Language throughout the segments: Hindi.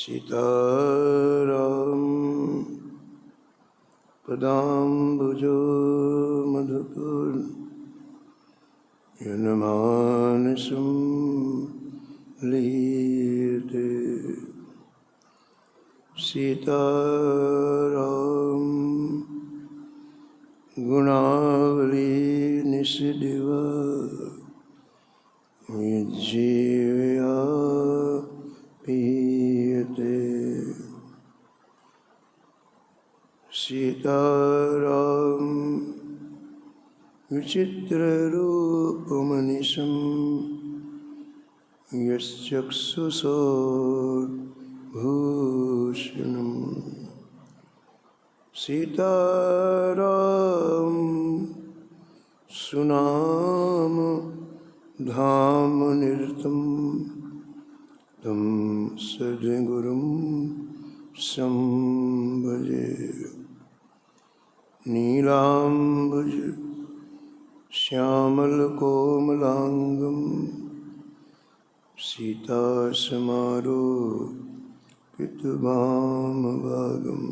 सीताराम पदाम्बुजो मधुकर यन्मानसं लीयते। सीताराम गुणावली निषिदिव विज्जीवया पीयते। सीताराम विचित्ररूपमनिशं यश्चक्षुषोर्भूषणम्। सीताराम सुनाम धाम निरतं तं सद्गुरुं संभजे। नीलाम्बुज श्यामलकोमलांगं सीतासमारोपितवामभागं।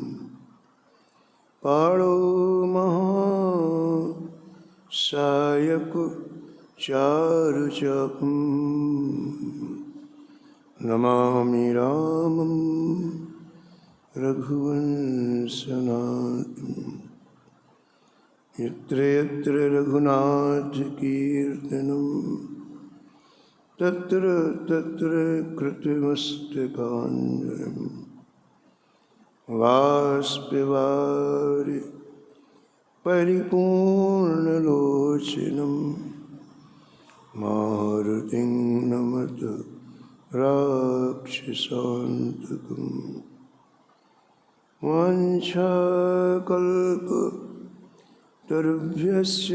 पाणौ महासायक चारुचापं नमामि रामं रघुवंशनाथं। यत्र यत्र रघुनाथकीर्तनं तत्र तत्र कृतमस्तकाञ्जलिं। बाष्पवारि परिपूर्णलोचनं मारुतिं नमत राक्षसान्तकं। वाञ्छाकल्पतरुभ्यश्च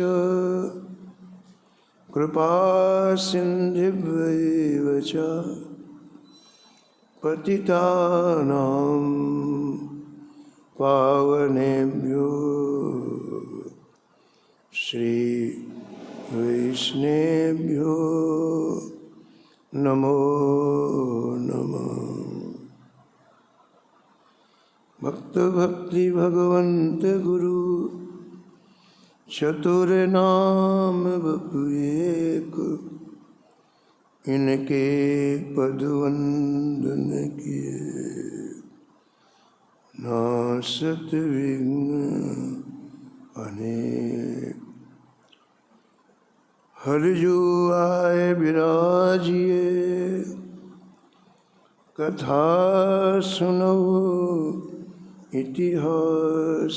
कृपासिन्धुभ्यैव च पतितानां पावनेभ्यो श्रीवैष्णवेभ्यो नमो नमः। भक्त भक्ति भगवंत गुरु चतुर नाम बपुएक। इनके पद वंदन किए नासत विघ्न अनेक। हरिजु आए विराजिए कथा सुनो इतिहास।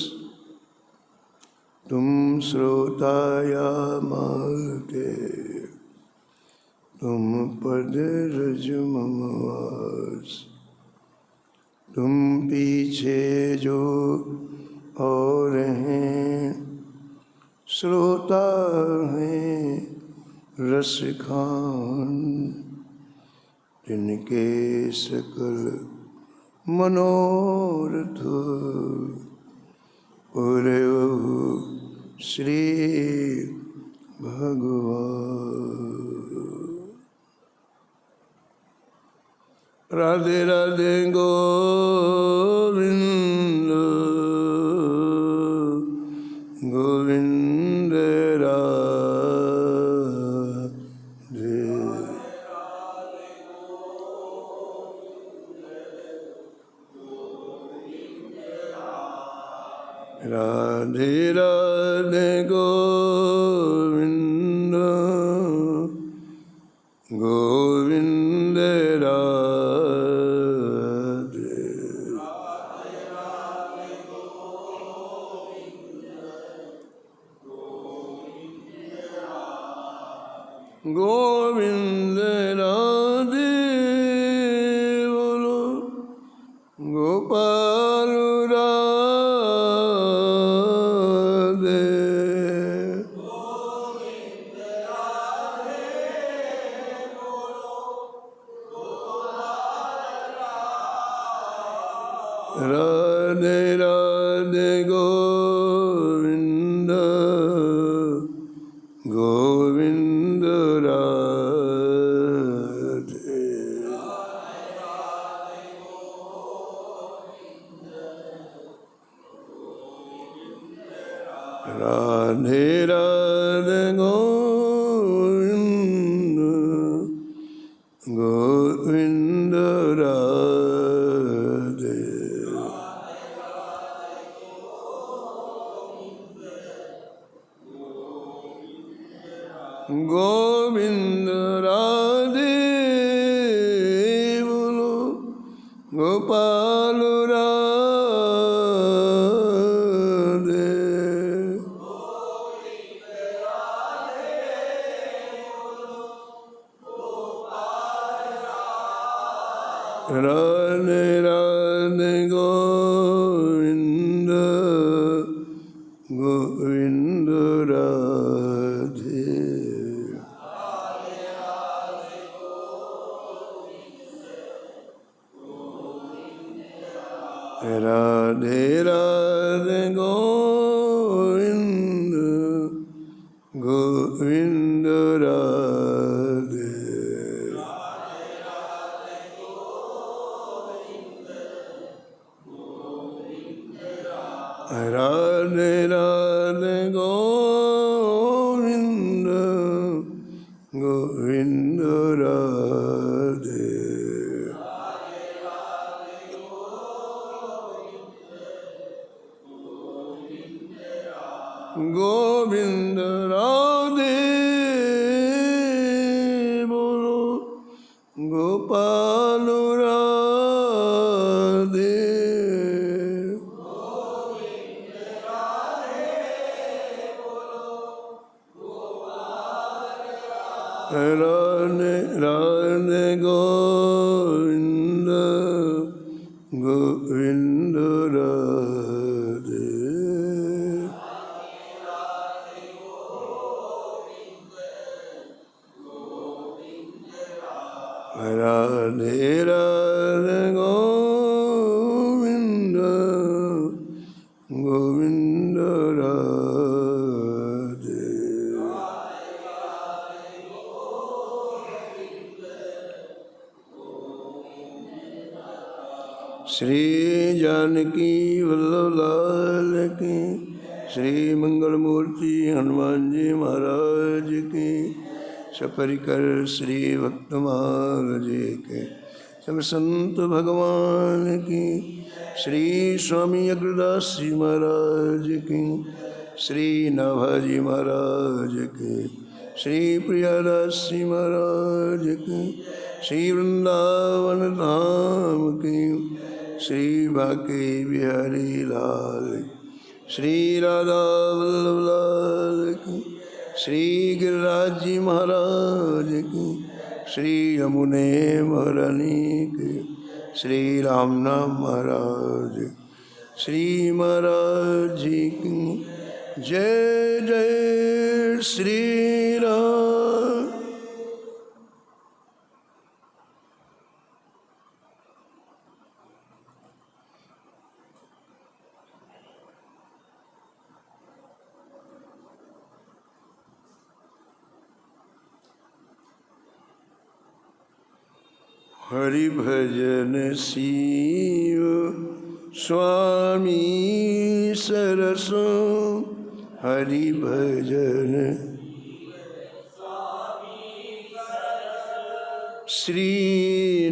तुम श्रोता या मालते तुम पद रज मम वास। तुम पीछे जो और हैं श्रोता हैं रस खान। तिनके सकल मनोरथ पूरे श्री भगवान। राधे राधे गोविंद गोविंद राधे। राधे राधे गोविंद गोविंद राधे। गोविंद राधे बोलो गोपाल राधे। राधे राधे गोविंद गोविंद राधे। राधे राधे गोविंद गोविंद राधे गोविंद राधे बोलो गोपाल राधे राधे राधे गोविंद गोविंद राधे राधे राधे गोविंद गोविंद राधे राधे राधे गोविंद गोविंद राधे गोविंद राधे बोलो गोपाल राधे राधे राधे गोविंद गोविंद राधे राधे राधे गोविंद गोविंद राधे श्री जानकी वल्लभ लाल की श्री मंगल मूर्ति हनुमान जी महाराज की सपरिकर श्री भक्तमाल जी के सब संत भगवान की श्री स्वामी अग्रदास जी महाराज की श्री नाभाजी महाराज की श्री प्रियादास जी महाराज की श्री वृंदावन धाम की श्री बांके बिहारी लाल श्री राधा वल्लभ लाल की श्री गिरिराज जी महाराज की श्री यमुने महारानी की श्री रामनाम महाराज श्री महाराज जी की जय जय श्री राम। हरि भजन शिव स्वामी सरसो हरि भजन श्री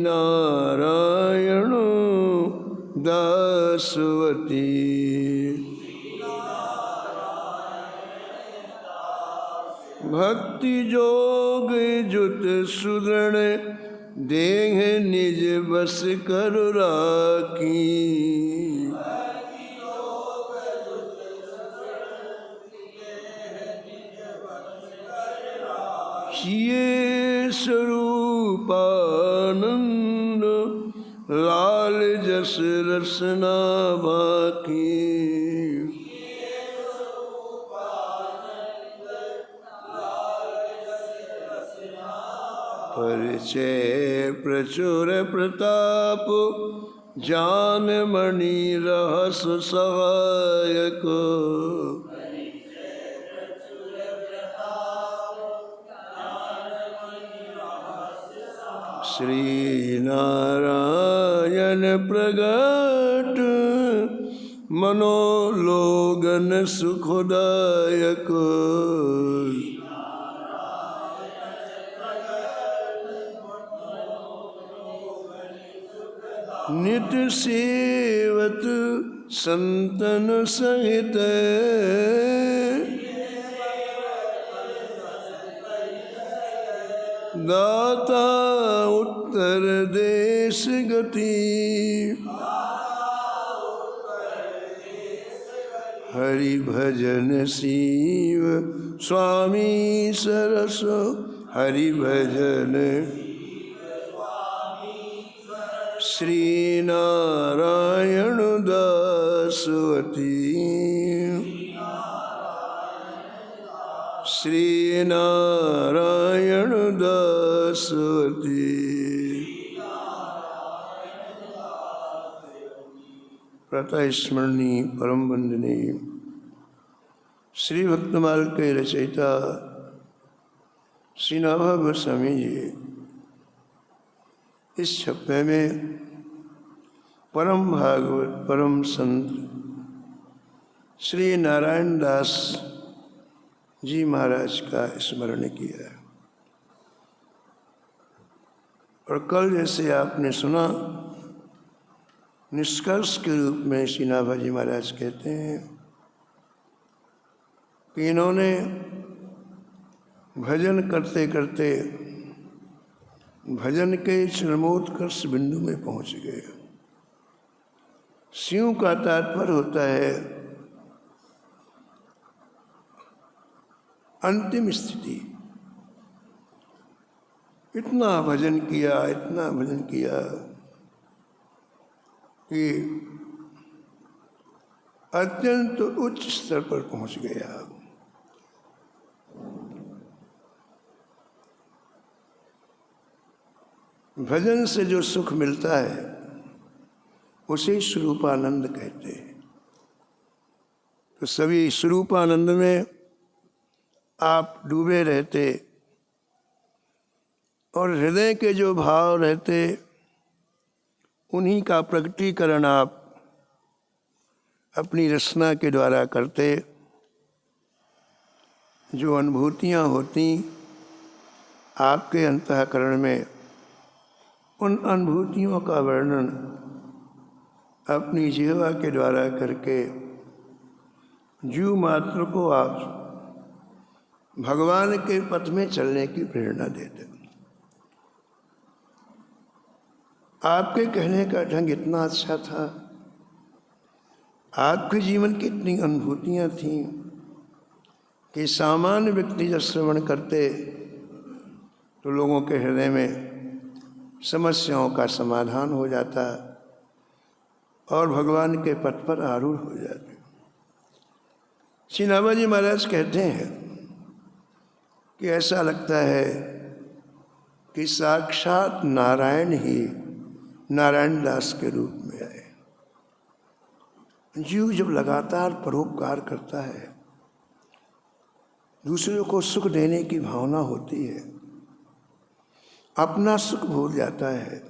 नारायण दासवती भक्ति जोग जुत सुदृढ़ देह निज बस कर राखी किए स्वरूपानंद लाल जस रसना बाकी परिचय प्रचुर प्रताप जान मणि रहस सहायक श्री नारायण प्रगट मनोलोगन सुखदायक। नित्य सेवत संतन सहित, दाता उत्तर देश गति। हरि भजन शिव स्वामी सरस, हरि भजन श्री नारायण दासवती। श्री नारायण दासवती। प्रातः स्मरणीय परम वंदनीय श्री भक्तमाल के रचयिता श्री नाभा गोस्वामी जी इस छप्पे में परम भागवत परम संत श्री नारायण दास जी महाराज का स्मरण किया है। और कल जैसे आपने सुना, निष्कर्ष के रूप में श्री नाभा जी महाराज कहते हैं कि इन्होंने भजन करते करते भजन के चरमोत्कर्ष बिंदु में पहुंच गए। स्यों का तात्पर्य होता है अंतिम स्थिति। इतना भजन किया, इतना भजन किया कि अत्यंत उच्च स्तर पर पहुंच गया। भजन से जो सुख मिलता है उसे स्वरूपानंद कहते हैं। तो सभी स्वरूपानंद में आप डूबे रहते और हृदय के जो भाव रहते उन्हीं का प्रकटीकरण आप अपनी रचना के द्वारा करते। जो अनुभूतियाँ होती आपके अंतःकरण में, उन अनुभूतियों का वर्णन अपनी जिह्वा के द्वारा करके जीव मात्र को आप भगवान के पथ में चलने की प्रेरणा देते। आपके कहने का ढंग इतना अच्छा था, आपके जीवन की इतनी अनुभूतियाँ थीं कि सामान्य व्यक्ति जब श्रवण करते तो लोगों के हृदय में समस्याओं का समाधान हो जाता और भगवान के पथ पर आरूढ़ हो जाते। श्री नाभा जी महाराज कहते हैं कि ऐसा लगता है कि साक्षात नारायण ही नारायण दास के रूप में आए। जीव जब लगातार परोपकार करता है, दूसरों को सुख देने की भावना होती है, अपना सुख भूल जाता है,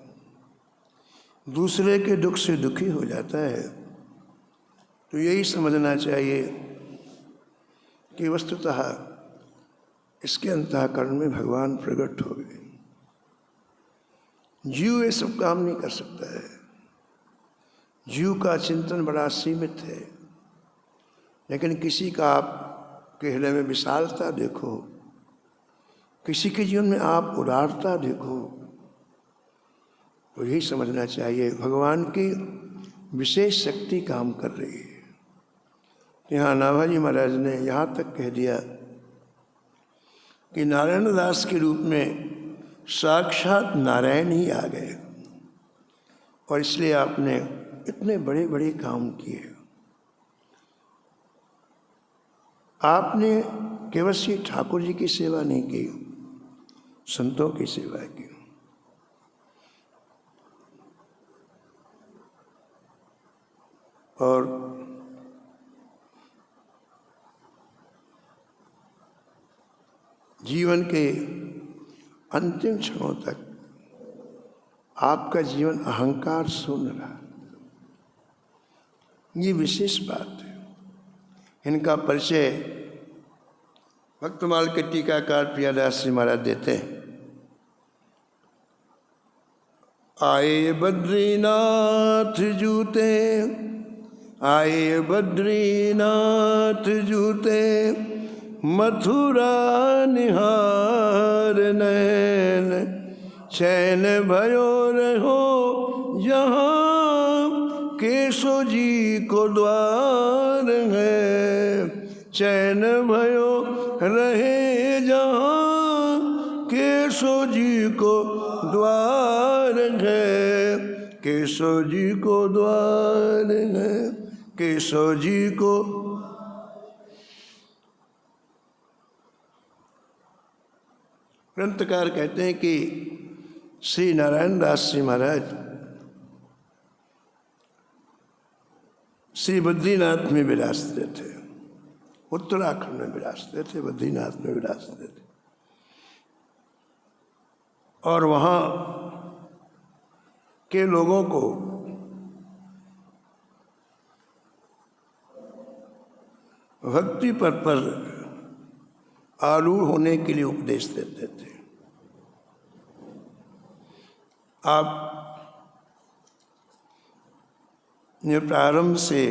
दूसरे के दुख से दुखी हो जाता है, तो यही समझना चाहिए कि वस्तुतः इसके अंतःकरण में भगवान प्रकट हो गए। जीव ये सब काम नहीं कर सकता है। जीव का चिंतन बड़ा सीमित है, लेकिन किसी का आपके हृदय में विशालता देखो, किसी के जीवन में आप उदारता देखो, तो यही समझना चाहिए भगवान की विशेष शक्ति काम कर रही है। यहाँ नाभा जी महाराज ने यहाँ तक कह दिया कि नारायण दास के रूप में साक्षात नारायण ही आ गए और इसलिए आपने इतने बड़े बड़े काम किए। आपने केवल श्री ठाकुर जी की सेवा नहीं की, संतों की सेवा की। और जीवन के अंतिम क्षणों तक आपका जीवन अहंकार शून्य रहा। ये विशेष बात है। इनका परिचय भक्तमाल के टीकाकार प्रियादास जी महाराज देते हैं। आए बद्रीनाथ जूते, आए बद्रीनाथ जूते, मथुरा निहार नैन, चैन भयो रहो यहाँ, केशव जी को द्वार है। चैन भयो रहे जहाँ, केशव जी को द्वार है। केशव जी को द्वार है, केशव जी को। ग्रंथकार कहते हैं कि श्री नारायण दास जी महाराज श्री बद्रीनाथ में विराजते थे, उत्तराखंड में विराजते थे, बद्रीनाथ में विराजते थे। और वहाँ के लोगों को भक्ति पथ पर आरूढ़ होने के लिए उपदेश देते थे। आप ने प्रारंभ से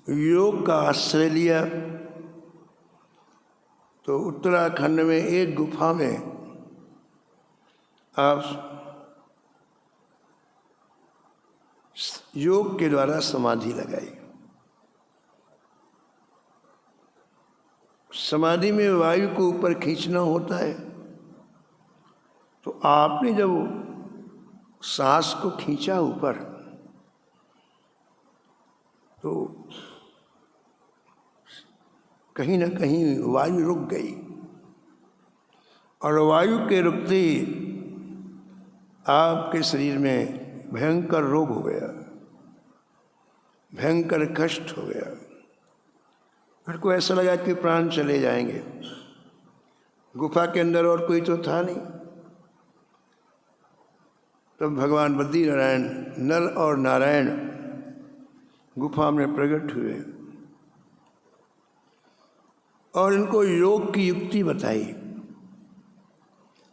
योग का आश्रय लिया तो उत्तराखंड में एक गुफा में आप योग के द्वारा समाधि लगाई। समाधि में वायु को ऊपर खींचना होता है, तो आपने जब सांस को खींचा ऊपर, तो कहीं ना कहीं वायु रुक गई, और वायु के रुकते ही आपके शरीर में भयंकर रोग हो गया, भयंकर कष्ट हो गया। फिर को ऐसा लगा कि प्राण चले जाएंगे। गुफा के अंदर और कोई तो था नहीं। तब तो भगवान बद्री नारायण नर और नारायण गुफा में प्रकट हुए और इनको योग की युक्ति बताई,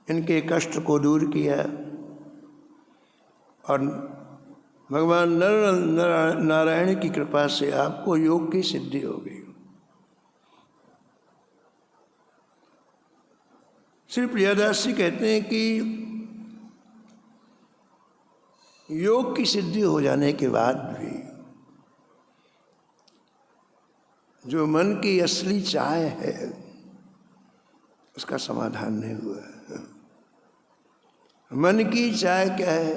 इनके कष्ट को दूर किया, और भगवान नर नारायण की कृपा से आपको योग की सिद्धि हो गई। श्री प्रियादास जी कहते हैं कि योग की सिद्धि हो जाने के बाद भी जो मन की असली चाह है उसका समाधान नहीं हुआ है। मन की चाह क्या है?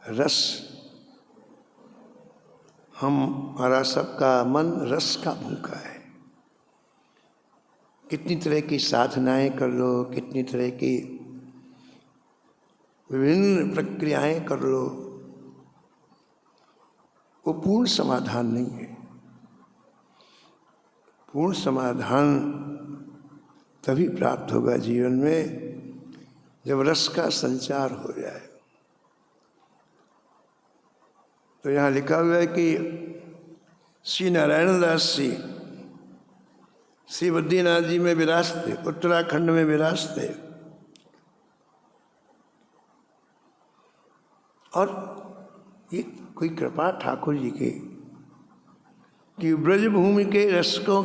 रस। हमारा सबका मन रस का भूखा है। कितनी तरह की साधनाएं कर लो, कितनी तरह की विभिन्न प्रक्रियाएं कर लो, वो पूर्ण समाधान नहीं है। पूर्ण समाधान तभी प्राप्त होगा जीवन में जब रस का संचार हो जाए। तो यहाँ लिखा हुआ है कि श्री नारायण दास जी श्री बद्रीनाथ जी में विराजते, उत्तराखंड में विराजते, और ये कोई कृपा ठाकुर जी की कि ब्रजभूमि के रसकों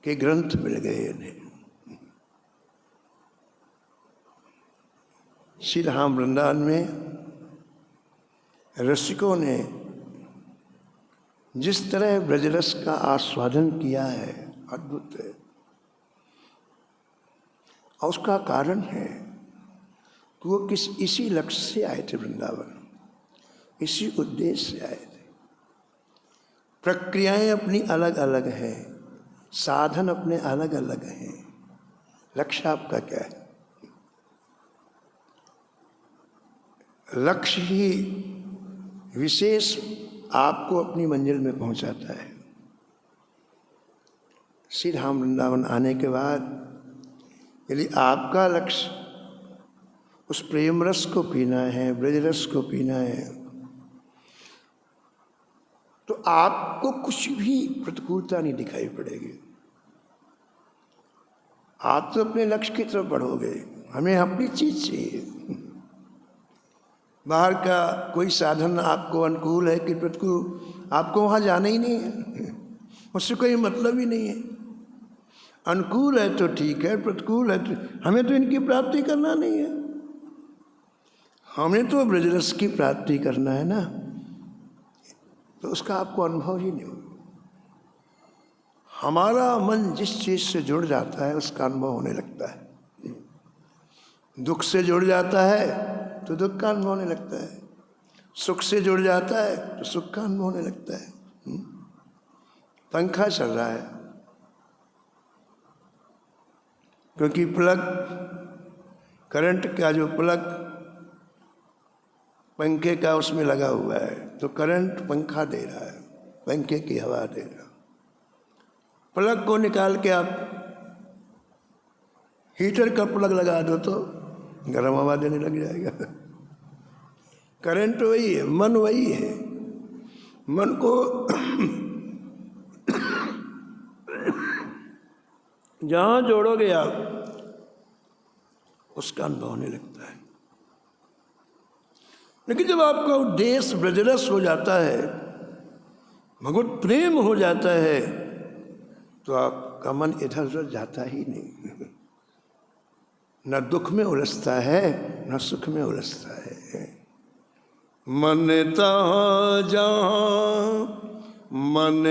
के ग्रंथ मिल गए इन्हें। श्री धाम वृंदावन में रसिकों ने जिस तरह ब्रजरस का आस्वादन किया है, अद्भुत है। और उसका कारण है कि वो इसी लक्ष्य से आए थे वृंदावन, इसी उद्देश्य से आए थे। प्रक्रियाएं अपनी अलग अलग हैं, साधन अपने अलग अलग हैं, लक्ष्य आपका क्या है? लक्ष्य ही विशेष आपको अपनी मंजिल में पहुंचाता है। श्री धाम वृंदावन आने के बाद यदि आपका लक्ष्य उस प्रेम रस को पीना है, ब्रज रस को पीना है, तो आपको कुछ भी प्रतिकूलता नहीं दिखाई पड़ेगी। आप तो अपने लक्ष्य की तरफ बढ़ोगे। हमें अपनी चीज चाहिए। बाहर का कोई साधन आपको अनुकूल है कि प्रतिकूल, आपको वहाँ जाना ही नहीं है, उससे कोई मतलब ही नहीं है। अनुकूल है तो ठीक है, प्रतिकूल है तो हमें तो इनकी प्राप्ति करना नहीं है। हमें तो ब्रजरस की प्राप्ति करना है ना, तो उसका आपको अनुभव ही नहीं होगा। हमारा मन जिस चीज से जुड़ जाता है उसका अनुभव होने लगता है। दुख से जुड़ जाता है तो दुख का अनुभव होने लगता है, सुख से जुड़ जाता है तो सुख का अनुभव होने लगता है। पंखा चल रहा है क्योंकि प्लग, करंट का जो प्लग पंखे का उसमें लगा हुआ है, तो करंट पंखा दे रहा है, पंखे की हवा दे रहा है। प्लग को निकाल के आप हीटर का प्लग लगा दो तो गर्म हवा देने लग जाएगा। करंट वही है, मन वही है। मन को जहाँ जोड़ोगे आप उसका अनुभव होने लगता है। लेकिन जब आपका उद्देश्य ब्रजरस हो जाता है, भगवत प्रेम हो जाता है, तो आपका मन इधर उधर जाता ही नहीं। न दुख में उलझता है न सुख में उलझता है। मन तहाँ जहाँ, मन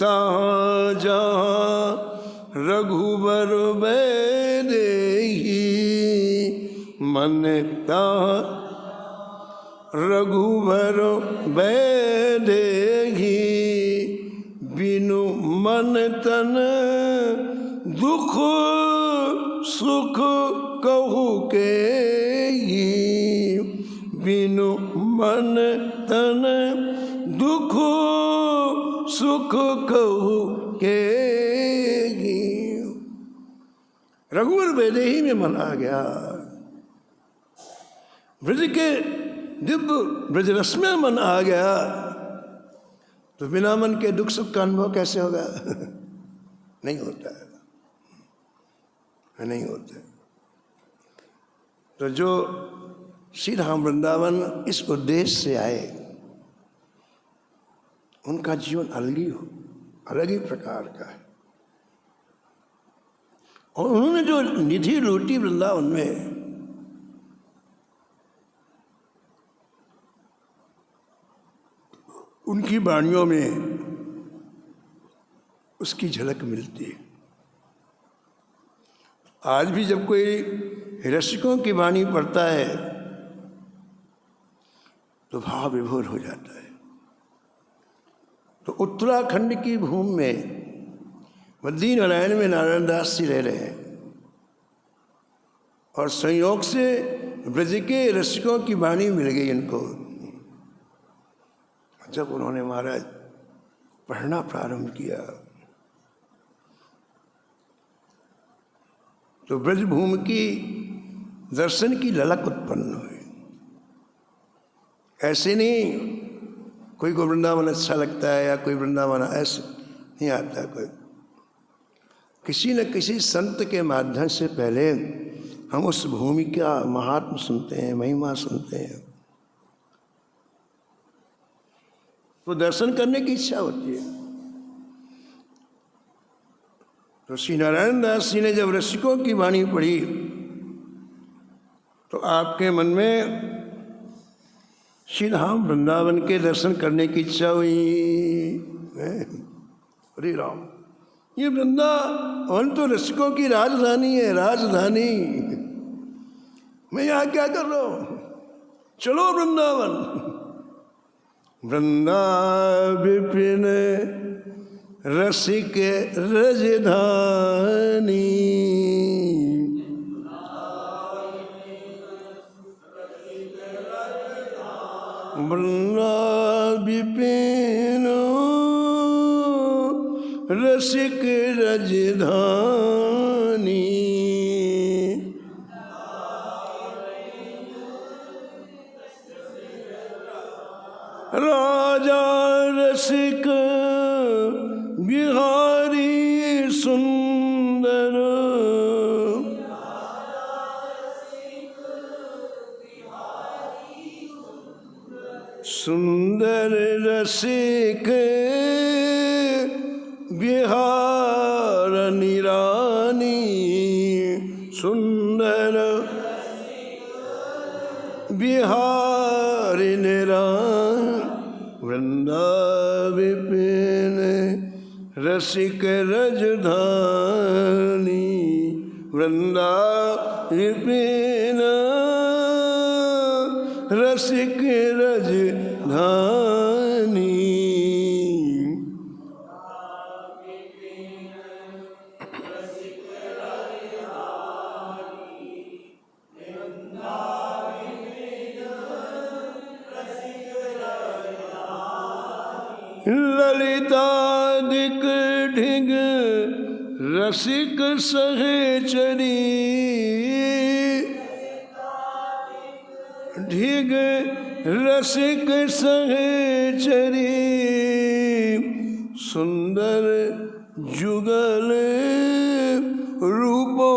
तहाँ जहाँ रघुबर बैदेही, मन तहाँ रघुबर बैदेही, बिनु मन तन दुख सुख कहु के, बिनु मन तन दुख सुख कहु के। रघुवर वैदेही में मन आ गया, ब्रज के दिव्य ब्रजरस में मन आ गया, तो बिना मन के दुख सुख का अनुभव कैसे होगा? नहीं होता है, नहीं होता। तो जो श्री राम वृंदावन इस उद्देश्य से आए, उनका जीवन अलग ही प्रकार का है। और उन्होंने जो निधि लूटी वृंदावन में, उनकी वाणियों में उसकी झलक मिलती है। आज भी जब कोई रसिकों की वाणी पढ़ता है तो भाव विभोर हो जाता है। तो उत्तराखंड की भूमि में बद्री नारायण में नारायण दास जी रह रहे हैं, और संयोग से ब्रज के रसिकों की वाणी मिल गई इनको। जब उन्होंने महाराज पढ़ना प्रारंभ किया तो ब्रजभूमि की दर्शन की ललक उत्पन्न हुई। ऐसे नहीं कोई को वृंदावन अच्छा लगता है या कोई वृंदावन ऐसे नहीं आता। कोई किसी न किसी संत के माध्यम से पहले हम उस भूमि का महात्म सुनते हैं, महिमा सुनते हैं, तो दर्शन करने की इच्छा होती है। तो श्री नारायण दास जी ने जब रसिकों की वाणी पढ़ी तो आपके मन में श्री राम वृंदावन के दर्शन करने की इच्छा हुई। हरे राम, ये वृंदावन तो रसिकों की राजधानी है, राजधानी। मैं यहाँ क्या कर रहा हूँ? चलो वृंदावन। वृंदा विपिन रसिक रजधानी, वृंदा विपिन रसिक रजधानी, राजा रस रसिक बिहारी सुंदर, सुंदर रसिक बिहार निरानी, सुंदर बिहार निरानी, वृंदा विपिन रसिक रजधानी, वृंदा विपिन रसिक रजधानी। ललितादिक ढिग रसिक सहेचरी, ढिग रसिक सहेचरी, सुंदर जुगल रूपो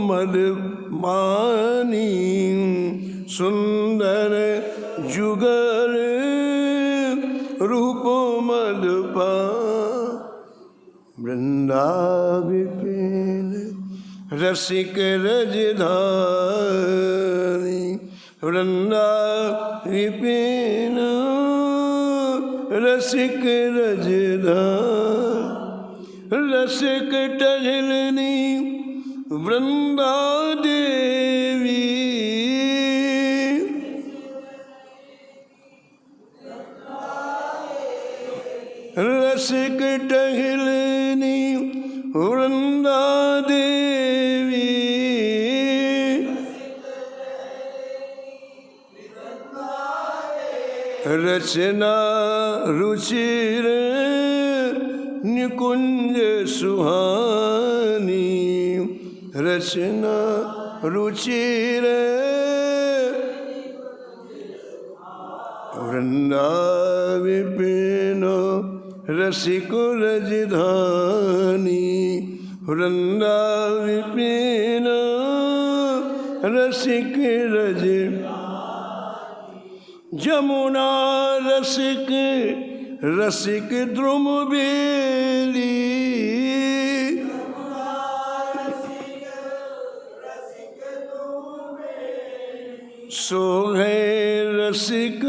मदमानी, सुंदर जुगल रूपो मदपा, वृंदा विपिन रसिक रजधानी, वृंदा विपिन रसिक रजधानी, रसिक टहलनी वृंदा देवी, रसिक टहलनी वृंदा देवी, रचना रुचिर निकुंज सुहानी, रचना रुचिर वृंदा विपिन रसिक रजधानी, वृंदा विपिन रसिक रजधानी, जमुना रसिक रसिक द्रुम बेली, सोहे रसिक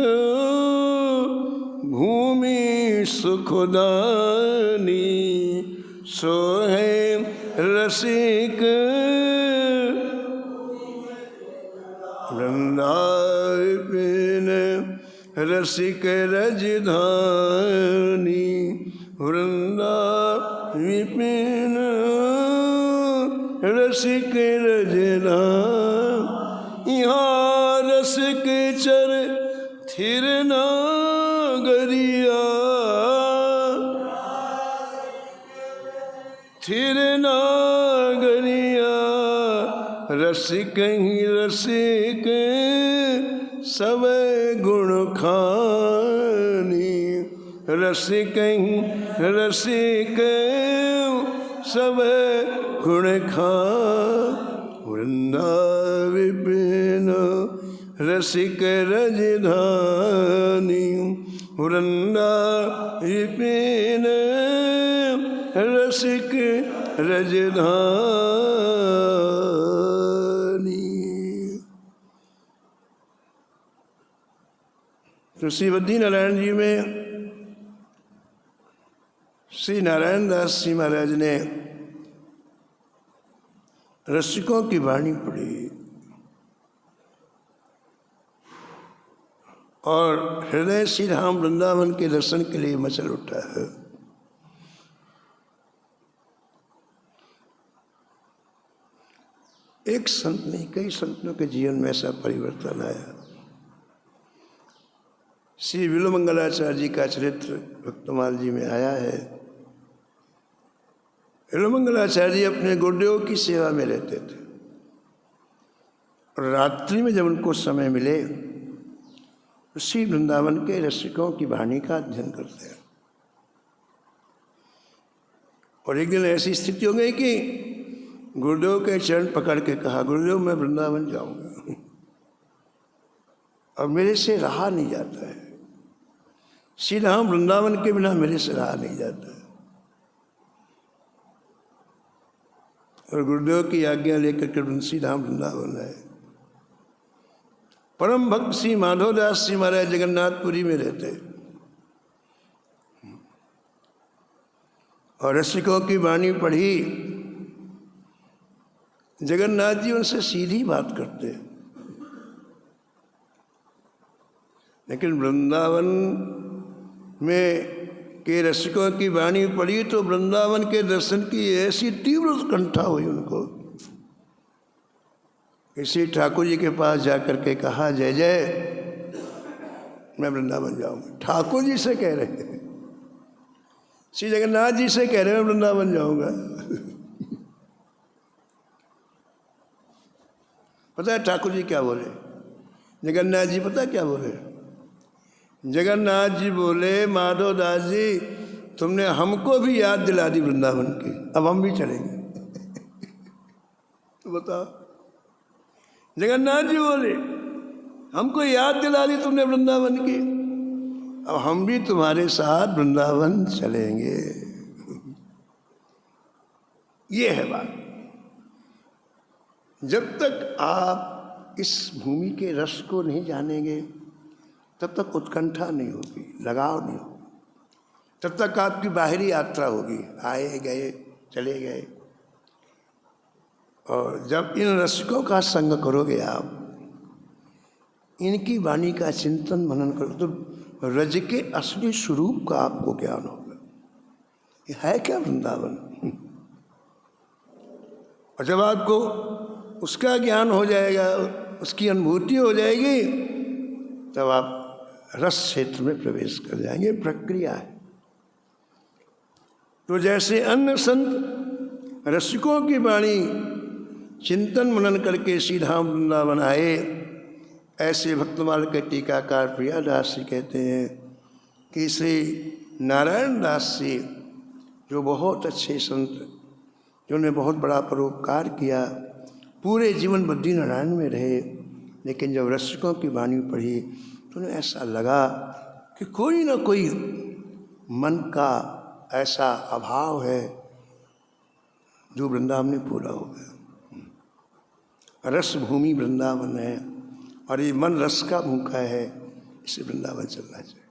भूमि सुखदानी, सोहे रसिक वृंदा विपिन रसिक रजधानी, वृंदा विपिन रसिक रजधानी, यहाँ रसिक चर थिर नागरिया, थिर नागरिया, रसिक ही रसिक सब गुण खानी, रसिक ही रसिक सब गुण खानी, वृंदा विपिन रसिक रजधानी, वृंदा विपिन रसिक रजधानी। तो श्री बद्री नारायण जी में श्री नारायण दास जी महाराज ने रसिकों की वाणी पढ़ी और हृदय श्री राम वृंदावन के दर्शन के लिए मचल उठा है। एक संत नहीं, कई संतों के जीवन में ऐसा परिवर्तन आया। श्री विल्वमंगलाचार्य जी का चरित्र भक्तमाल जी में आया है। विल्वमंगलाचार्य जी अपने गुरुदेव की सेवा में रहते थे और रात्रि में जब उनको समय मिले उसी वृंदावन के रसिकों की वाणी का अध्ययन करते हैं। और एक दिन ऐसी स्थिति हो गई कि गुरुदेव के चरण पकड़ के कहा, गुरुदेव मैं वृंदावन जाऊंगा, और मेरे से रहा नहीं जाता है, श्री राम वृंदावन के बिना मेरे से रहा नहीं जाता है। और गुरुदेव की आज्ञा लेकर के श्री राम वृंदावन आए। परम भक्त श्री माधवदास जी महाराज जगन्नाथपुरी में रहते, और रसिकों की वाणी पढ़ी। जगन्नाथ जी उनसे सीधी बात करते, लेकिन वृंदावन में के रसिकों की वाणी पढ़ी तो वृंदावन के दर्शन की ऐसी तीव्र उत्कंठा हुई उनको। किसी ठाकुर जी के पास जाकर के कहा, जय जय मैं वृंदावन जाऊंगा। ठाकुर जी से कह रहे हैं, श्री जगन्नाथ जी से कह रहे हैं मैं वृंदावन जाऊंगा। पता है ठाकुर जी क्या बोले? जगन्नाथ जी पता क्या बोले? जगन्नाथ जी बोले, माधवदास जी तुमने हमको भी याद दिला दी वृंदावन की, अब हम भी चलेंगे। तो बताओ, जगन्नाथ जी बोले हमको याद दिला दी तुमने वृंदावन की, अब हम भी तुम्हारे साथ वृंदावन चलेंगे। ये है बात। जब तक आप इस भूमि के रस को नहीं जानेंगे तब तक उत्कंठा नहीं होगी, लगाव नहीं होगा, तब तक आपकी बाहरी यात्रा होगी, आए गए चले गए। और जब इन रसिकों का संग करोगे आप, इनकी वाणी का चिंतन मनन करो, तो रज के असली स्वरूप का आपको ज्ञान होगा। ये है क्या वृंदावन? और जब आपको उसका ज्ञान हो जाएगा, उसकी अनुभूति हो जाएगी, तब आप रस क्षेत्र में प्रवेश कर जाएंगे। प्रक्रिया है। तो जैसे अन्य संत रसिकों की वाणी चिंतन मनन करके सीधा वृंदावन आए, ऐसे भक्तमाल के टीकाकार प्रियादास जी कहते हैं कि श्री नारायण दास जी जो बहुत अच्छे संत, जिन्होंने बहुत बड़ा परोपकार किया, पूरे जीवन बद्रीनारायण में रहे, लेकिन जब रसिकों की वाणी पढ़ी तो उन्हें ऐसा लगा कि कोई ना कोई मन का ऐसा अभाव है जो वृंदावन में पूरा हो गया। रस भूमि वृंदावन है और ये मन रस का भूखा है, इसे वृंदावन चलना चाहिए।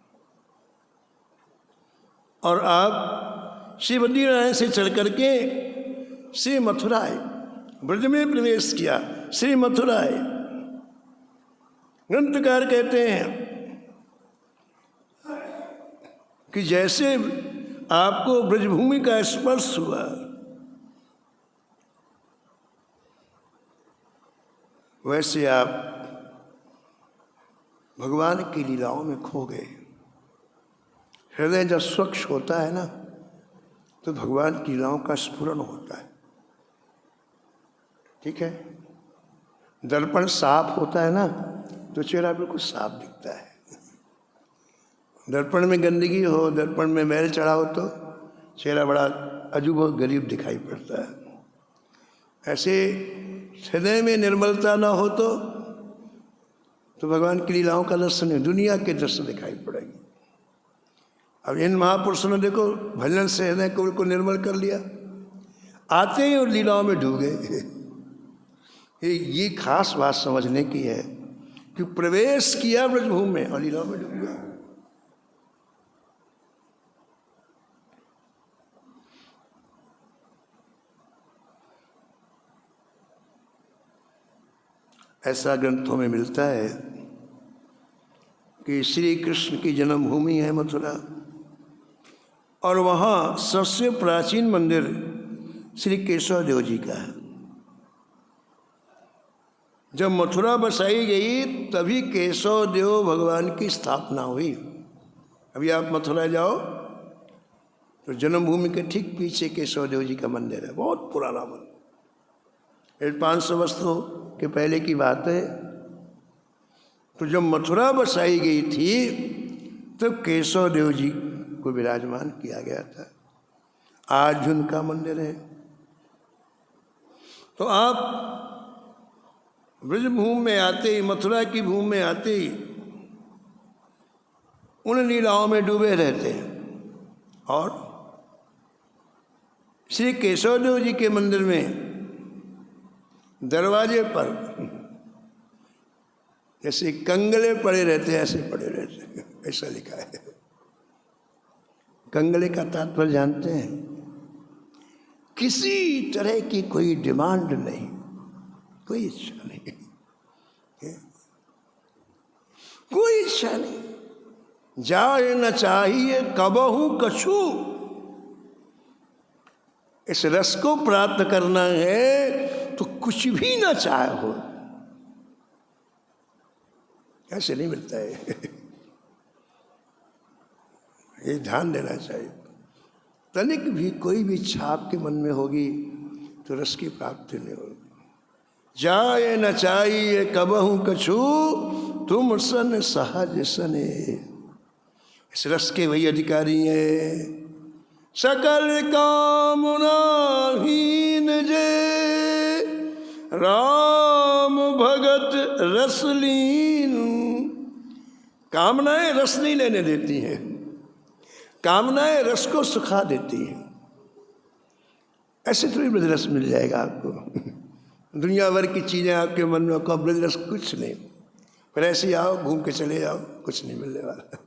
और आप श्री बद्रीनारायण से चढ़ करके श्री मथुरा आए, ब्रज में प्रवेश किया, श्री मथुरा आए। ग्रंथकार कहते हैं कि जैसे आपको ब्रजभूमि का स्पर्श हुआ, वैसे आप भगवान की लीलाओं में खो गए। हृदय जब स्वच्छ होता है ना, तो भगवान की लीलाओं का स्फुरन होता है। ठीक है, दर्पण साफ होता है ना, तो चेहरा बिल्कुल साफ दिखता है। दर्पण में गंदगी हो, दर्पण में मैल चढ़ा हो, तो चेहरा बड़ा अजूब और गरीब दिखाई पड़ता है। ऐसे हृदय में निर्मलता ना हो तो भगवान की लीलाओं का दर्शन नहीं, दुनिया के दर्शन दिखाई पड़ेंगे। अब इन महापुरुषों ने देखो भजन से हृदय को बिल्कुल निर्मल कर लिया, आते ही और लीलाओं में डूब गए। ये खास बात समझने की है कि प्रवेश किया ब्रजभूमि में और लीलाओं में डूब गया। ऐसा ग्रंथों में मिलता है कि श्री कृष्ण की जन्मभूमि है मथुरा, और वहाँ सबसे प्राचीन मंदिर श्री केशव देव जी का है। जब मथुरा बसाई गई तभी केशव देव भगवान की स्थापना हुई। अभी आप मथुरा जाओ तो जन्मभूमि के ठीक पीछे केशव देव जी का मंदिर है, बहुत पुराना मंदिर, 500 वर्षों के पहले की बात है। तो जब मथुरा बसाई गई थी तब केशव देव जी को विराजमान किया गया था। आज भी उनका मंदिर है। तो आप ब्रजभूमि में आते ही, मथुरा की भूमि में आते ही उन लीलाओं में डूबे रहते हैं। और श्री केशवदेव जी के मंदिर में दरवाजे पर जैसे कंगले पड़े रहते हैं, ऐसे पड़े रहते हैं, ऐसा लिखा है। कंगले का तात्पर्य जानते हैं? किसी तरह की कोई डिमांड नहीं, कोई इच्छा नहीं, कोई इच्छा नहीं। जाए न चाहिए कबहू कछु, इस रस को प्राप्त करना है तो कुछ भी ना चाहो, ऐसे नहीं मिलता है। ये ध्यान देना चाहिए। तनिक भी कोई भी इच्छा आपके मन में होगी तो रस की प्राप्ति नहीं होगी। जाए न चाहिए कबहू कछु, तुम सन सहज सने, इस रस के वही अधिकारी हैं। सकल कामना हीन जे, राम भगत रसलीन। कामनाएं रस नहीं लेने देती हैं, कामनाएं रस को सुखा देती हैं। ऐसे थोड़ी ब्रज रस मिल जाएगा आपको। दुनिया भर की चीज़ें आपके मन में, आपको ब्रज रस कुछ नहीं। पर ऐसे ही आओ, घूम के चले जाओ, कुछ नहीं मिलने वाला।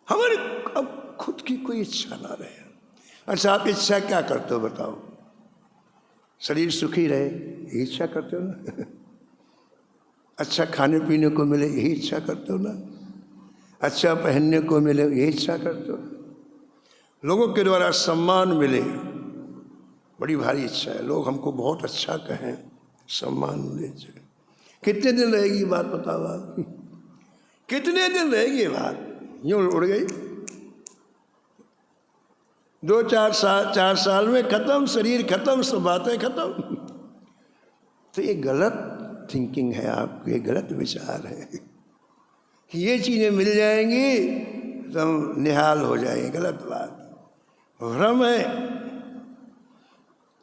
हमारे अब खुद की कोई इच्छा ना रहे। अच्छा, आप इच्छा क्या करते हो बताओ? शरीर सुखी रहे, यही इच्छा करते हो ना? अच्छा खाने पीने को मिले, यही इच्छा करते हो ना? अच्छा पहनने को मिले, यही इच्छा करते हो? लोगों के द्वारा सम्मान मिले, बड़ी भारी इच्छा है। लोग हमको बहुत अच्छा कहें, सम्मान मिले। कितने दिन रहेगी ये बात बताओ आप? कितने दिन रहेगी ये बात? यूं उड़ गई, 2-4 साल में खत्म, शरीर खत्म, सब बातें खत्म। तो ये गलत थिंकिंग है आपकी, ये गलत विचार है कि ये चीज़ें मिल जाएंगी तो हम निहाल हो जाएंगे। गलत बात, भ्रम है।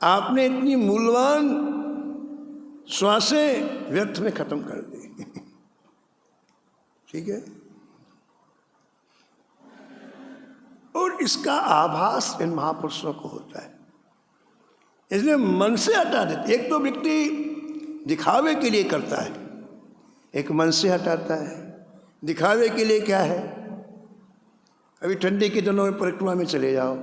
आपने इतनी मूल्यवान श्वासें व्यर्थ में खत्म कर दी। ठीक है, और इसका आभास इन महापुरुषों को होता है, इसलिए मन से हटा देते। एक तो व्यक्ति दिखावे के लिए करता है, एक मन से हटाता है। दिखावे के लिए क्या है? अभी ठंडी के दिनों में परिक्रमा में चले जाओ,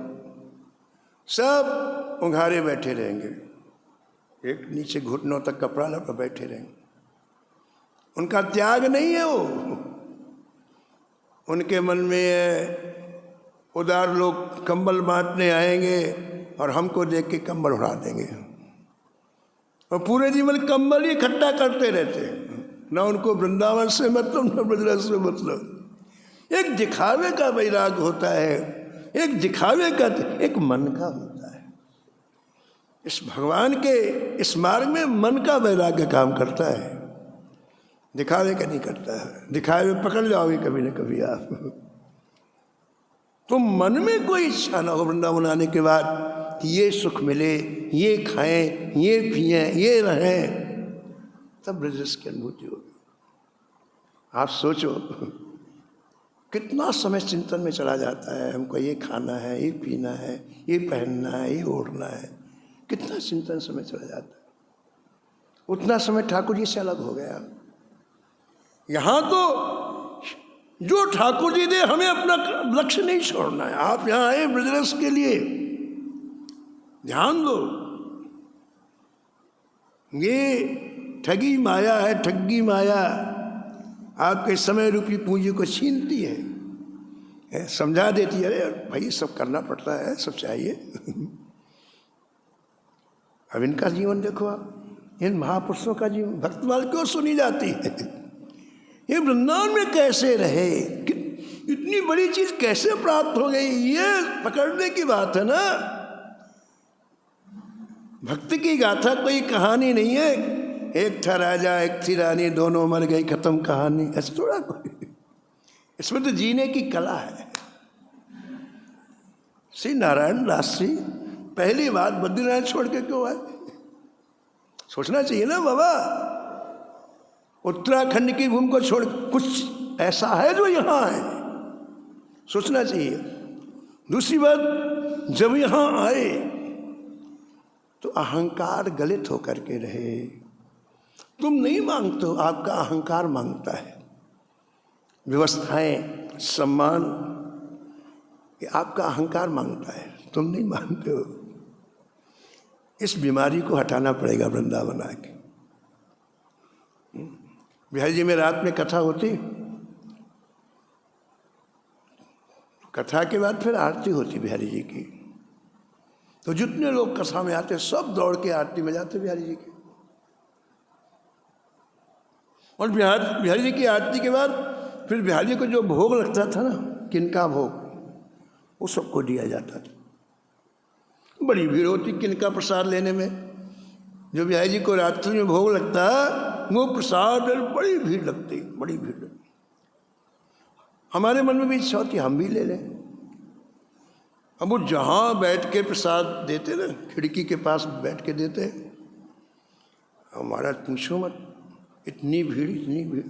सब उंघारे बैठे रहेंगे, एक नीचे घुटनों तक कपड़ा लगा बैठे रहेंगे। उनका त्याग नहीं है वो, उनके मन में उदार लोग कंबल बांटने आएंगे और हमको देख के कंबल उड़ा देंगे, और पूरे जीवन कंबल ही इकट्ठा करते रहते हैं। ना उनको वृंदावन से मतलब, ना ब्रजरस से मतलब। एक दिखावे का वैराग होता है, एक दिखावे का, एक मन का होता है। इस भगवान के इस मार्ग में मन का वैराग्य काम करता है, दिखावे का नहीं करता है। दिखावे पकड़ जाओगे कभी न कभी आप। तो मन में कोई इच्छा ना हो वृंदावन आने के बाद कि ये सुख मिले, ये खाएं, ये पिएं, ये रहें, तब ब्रजरस की अनुभूति होगी। आप सोचो कितना समय चिंतन में चला जाता है। हमको ये खाना है, ये पीना है, ये पहनना है, ये ओढ़ना है, कितना चिंतन समय चला जाता है। उतना समय ठाकुर जी से अलग हो गया। यहाँ तो जो ठाकुर जी दे, हमें अपना लक्ष्य नहीं छोड़ना है। आप यहाँ आए ब्रजरस के लिए, ध्यान दो। ये ठगी माया है, ठगी माया आपके समय रूपी पूंजी को छीनती है, समझा देती है। अरे भाई सब करना पड़ता है, सब चाहिए। अब इनका जीवन देखो आप, इन महापुरुषों का जीवन, भक्तमाल क्यों सुनी जाती है? ये वृंदावन में कैसे रहे, इतनी बड़ी चीज कैसे प्राप्त हो गई, ये पकड़ने की बात है ना। भक्ति की गाथा कोई कहानी नहीं है, एक था राजा एक थी रानी, दोनों मर गई, खत्म कहानी। ऐसा थोड़ा कोई, इसमें तो जीने की कला है। श्री नारायण दास जी पहली बार बद्रीनाथ छोड़ के क्यों आए? सोचना चाहिए ना बाबा, उत्तराखंड की भूमि को छोड़ कुछ ऐसा है जो यहाँ है, सोचना चाहिए। दूसरी बात, जब यहाँ आए तो अहंकार गलित होकर के रहे। तुम नहीं मांगते हो, आपका अहंकार मांगता है। व्यवस्थाएं, सम्मान, ये आपका अहंकार मांगता है, तुम नहीं मानते हो। इस बीमारी को हटाना पड़ेगा वृंदावन आके। बिहारी जी में रात में कथा होती, कथा के बाद फिर आरती होती बिहारी जी की, तो जितने लोग कथा में आते सब दौड़ के आरती में जाते बिहारी जी की। और बिहारी जी की आरती के बाद फिर बिहारी जी को जो भोग लगता था ना, किनका भोग, वो सबको दिया जाता था। बड़ी भीड़ होती किनका प्रसाद लेने में। जो बिहारी जी को रात्रि में भोग लगता वो प्रसाद, बड़ी भीड़ लगती, बड़ी भीड़ लगती। हमारे मन में भी इच्छा होती हम भी ले लें। अब वो जहाँ बैठ के प्रसाद देते ना, खिड़की के पास बैठ के देते, हमारा पूछो मत, इतनी भीड़, इतनी भीड़।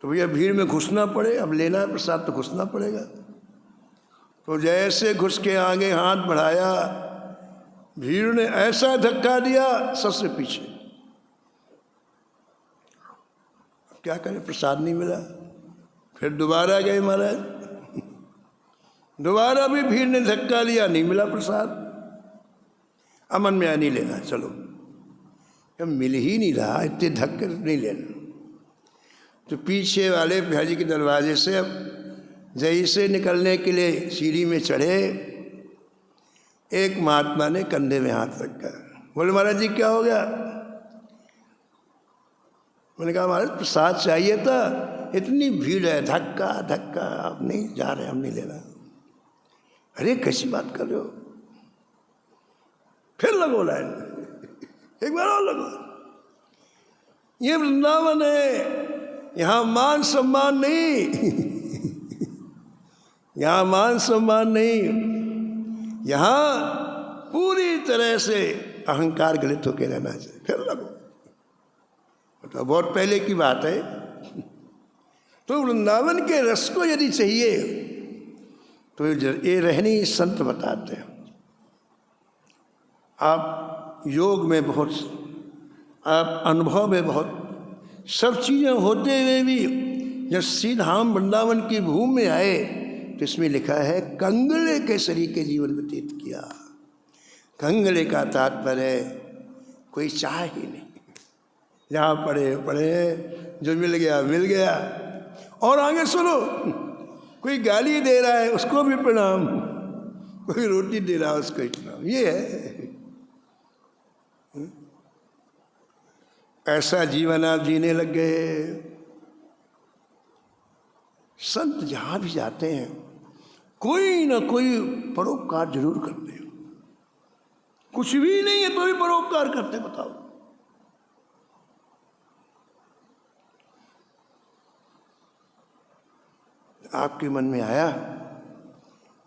तो भैया भीड़ में घुसना पड़े, अब लेना है प्रसाद तो घुसना पड़ेगा। तो जैसे घुस के आगे हाथ बढ़ाया, भीड़ ने ऐसा धक्का दिया सबसे पीछे। अब क्या करें, प्रसाद नहीं मिला। फिर दोबारा गए महाराज, दोबारा भी भीड़ ने धक्का दिया, नहीं मिला प्रसाद। अमन में नहीं लेना, चलो अब मिल ही नहीं रहा, इतने धक्के नहीं लेना। तो पीछे वाले बिहारी के दरवाजे से अब जैसे निकलने के लिए सीढ़ी में चढ़े, एक महात्मा ने कंधे में हाथ रखा। बोले महाराज जी क्या हो गया? मैंने कहा महाराज प्रसाद चाहिए था, इतनी भीड़ है, धक्का धक्का, आप नहीं जा रहे, हम नहीं लेना। अरे कैसी बात कर रहे हो? फिर लगो लाइन, एक बार और लगो। ये वृंदावन है, यहाँ मान सम्मान नहीं यहाँ मान सम्मान नहीं, यहाँ पूरी तरह से अहंकार गलित होकर रहना चाहिए। फिर लगो, मतलब बहुत पहले की बात है। तो वृंदावन के रस को यदि चाहिए तो ये रहनी संत बताते हैं। आप योग में बहुत, आप अनुभव में बहुत, सब चीज़ें होते हुए भी जब श्रीधाम वृंदावन की भूमि में आए तो इसमें लिखा है कंगले केसरी के जीवन व्यतीत किया। कंगले का तात्पर्य कोई चाह ही नहीं, जहाँ पढ़े पढ़े, जो मिल गया मिल गया। और आगे सुनो, कोई गाली दे रहा है उसको भी प्रणाम, कोई रोटी दे रहा है उसको भी प्रणाम। ये है, ऐसा जीवन आप जीने लग गए। संत जहाँ भी जाते हैं कोई ना कोई परोपकार जरूर करते हैं। कुछ भी नहीं है तो भी परोपकार करते, बताओ। आपके मन में आया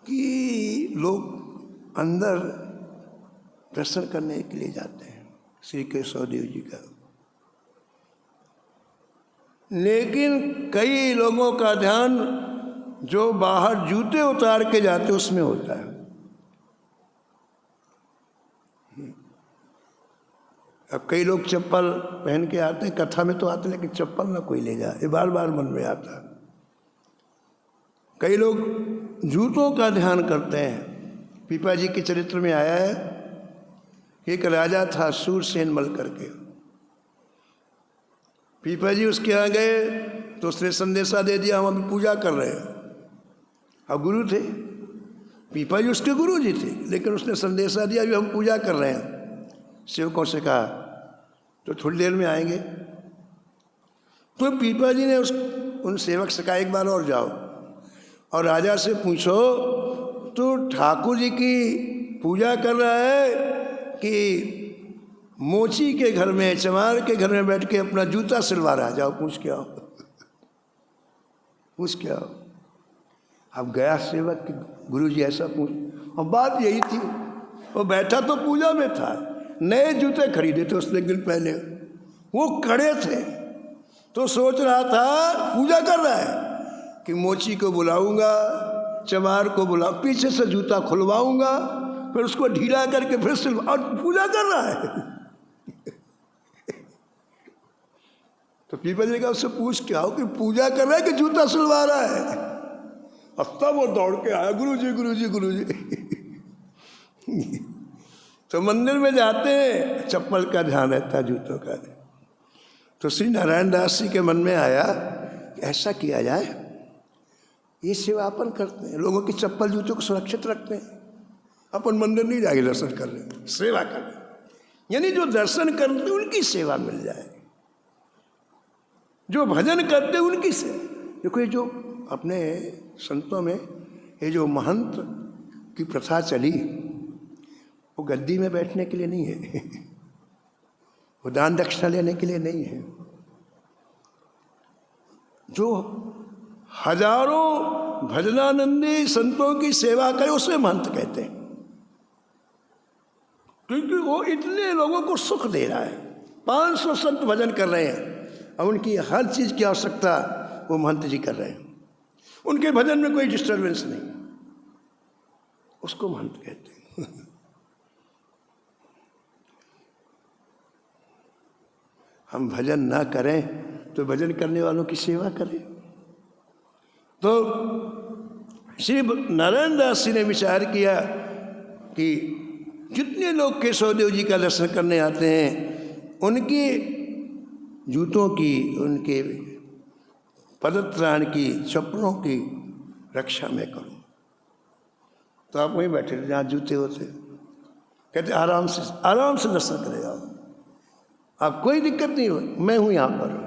कि लोग अंदर दर्शन करने के लिए जाते हैं श्री केशव देव जी का, लेकिन कई लोगों का ध्यान जो बाहर जूते उतार के जाते उसमें होता है। अब कई लोग चप्पल पहन के आते हैं, कथा में तो आते हैं, लेकिन चप्पल ना कोई ले जाए, ये बार बार मन में आता है। कई लोग जूतों का ध्यान करते हैं। पीपा जी के चरित्र में आया है, एक राजा था सूरसेन मल करके। पीपा जी उसके यहाँ गए तो उसने संदेशा दे दिया, हम अभी पूजा कर रहे हैं। अब गुरु थे, पीपा जी उसके गुरु जी थे, लेकिन उसने संदेशा दिया अभी हम पूजा कर रहे हैं। सेवकों से कहा तो थोड़ी देर में आएंगे। तो पीपा जी ने उन सेवक से कहा एक बार और जाओ और राजा से पूछो तो ठाकुर जी की पूजा कर रहा है कि मोची के घर में, चमार के घर में बैठ के अपना जूता सिलवा रहा है? जाओ पूछ के आओ, पूछ के आओ। अब गया सेवक कि गुरुजी ऐसा पूछ, और बात यही थी, वो बैठा तो पूजा में था, नए जूते खरीदे थे उसने एक दिन पहले, वो कड़े थे, तो सोच रहा था, पूजा कर रहा है कि मोची को बुलाऊंगा, चमार को पीछे से जूता खुलवाऊंगा, फिर उसको ढीला करके फिर सिलवा, और पूजा कर रहा है। तो पीपल जी का उससे पूछ के आओ कि पूजा कर रहा है कि जूता सिलवा रहा है। अब तब वो दौड़ के आया, गुरुजी गुरुजी गुरुजी। तो मंदिर में जाते हैं, चप्पल का ध्यान रहता है, जूतों का। तो श्री नारायण दास जी के मन में आया कि ऐसा किया जाए, ये सेवा अपन करते हैं, लोगों की चप्पल जूतों को सुरक्षित रखते हैं, अपन मंदिर नहीं जाके दर्शन कर रहे, सेवा कर रहे, यानी जो दर्शन करते उनकी सेवा मिल जाए, जो भजन करते उनकी सेवा। देखो ये जो अपने संतों में ये जो महंत की प्रथा चली, वो गद्दी में बैठने के लिए नहीं है, वो दान दक्षिणा लेने के लिए नहीं है। जो हजारों भजनानंदी संतों की सेवा करे उसे महंत कहते हैं, क्योंकि वो इतने लोगों को सुख दे रहा है। 500 संत भजन कर रहे हैं और उनकी हर चीज़ की आवश्यकता वो महंत जी कर रहे हैं, उनके भजन में कोई डिस्टर्बेंस नहीं, उसको महंत कहते हैं। हम भजन ना करें तो भजन करने वालों की सेवा करें। तो श्री नारायण दास जी ने विचार किया कि जितने लोग केशवदेव जी का दर्शन करने आते हैं, उनके जूतों की, उनके पदत्राण की, चप्पलों की रक्षा मैं करूं। तो आप वहीं बैठे थे जहाँ जूते होते, कहते आराम से दर्शन करेगा, आप कोई दिक्कत नहीं हो, मैं हूँ यहाँ पर।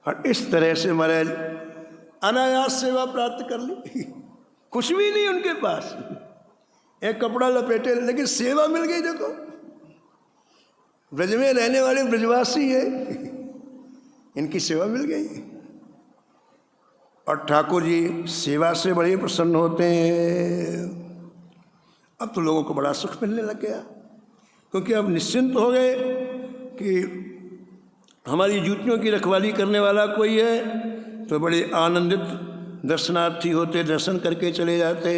और इस तरह से महाराज अनायास सेवा प्राप्त कर ली। कुछ भी नहीं उनके पास, एक कपड़ा लपेटे, लेकिन सेवा मिल गई। देखो ब्रज में रहने वाले ब्रजवासी है, इनकी सेवा मिल गई। और ठाकुर जी सेवा से बड़े प्रसन्न होते हैं। अब तो लोगों को बड़ा सुख मिलने लग गया, क्योंकि अब निश्चिंत हो गए कि हमारी जूतियों की रखवाली करने वाला कोई है, तो बड़े आनंदित दर्शनार्थी होते, दर्शन करके चले जाते।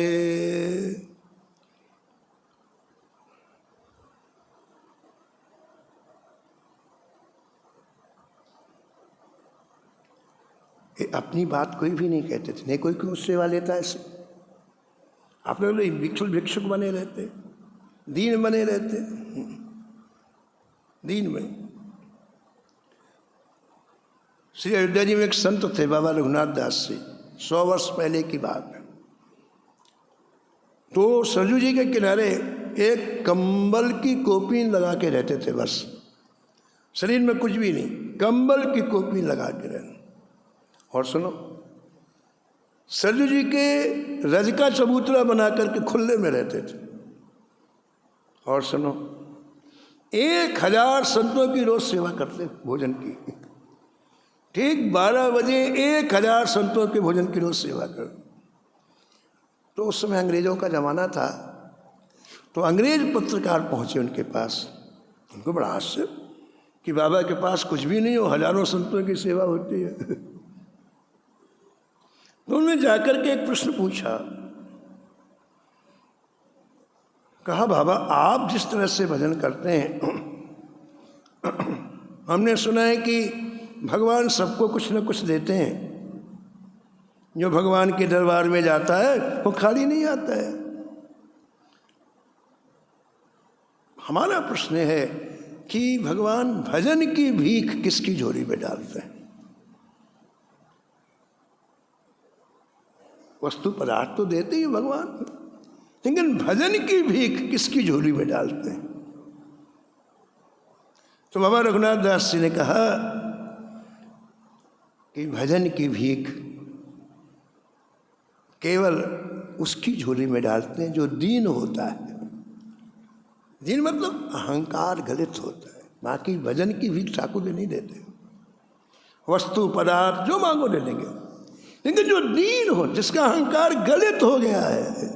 अपनी बात कोई भी नहीं कहते थे, नहीं कोई क्यों सेवा लेता है ऐसे। आप लोग भिक्षुक बने रहते, दीन बने रहते, दीन में। श्री अयोध्या जी में एक संत थे बाबा रघुनाथ दास जी, 100 वर्ष पहले की बात है। तो सरजू जी के किनारे एक कंबल की कोपीन लगा के रहते थे, बस शरीर में कुछ भी नहीं, कंबल की कोपीन लगा के रहते। और सुनो, सरजू जी के रज का चबूतरा बना करके खुले में रहते थे। और सुनो, 1000 संतों की रोज सेवा करते भोजन की। ठीक 12 बजे 1000 संतों के भोजन की रोज सेवा कर। तो उस समय अंग्रेजों का जमाना था, तो अंग्रेज पत्रकार पहुंचे उनके पास। उनको बड़ा आश्चर्य कि बाबा के पास कुछ भी नहीं हो, हजारों संतों की सेवा होती है। तो उन्होंने जाकर के एक प्रश्न पूछा, कहा बाबा आप जिस तरह से भजन करते हैं, हमने सुना है कि भगवान सबको कुछ न कुछ देते हैं, जो भगवान के दरबार में जाता है वो खाली नहीं आता है। हमारा प्रश्न है कि भगवान भजन की भीख किसकी झोली में डालते हैं? वस्तु पदार्थ तो देते ही भगवान, लेकिन भजन की भीख किसकी झोली में डालते हैं? तो बाबा रघुनाथ दास जी ने कहा कि भजन की भीख केवल उसकी झोली में डालते हैं जो दीन होता है। दीन मतलब अहंकार गलित होता है। बाकी भजन की भीख ठाकुर जी नहीं देते। वस्तु पदार्थ जो मांगो दे देंगे, लेकिन जो दीन हो, जिसका अहंकार गलित हो गया है,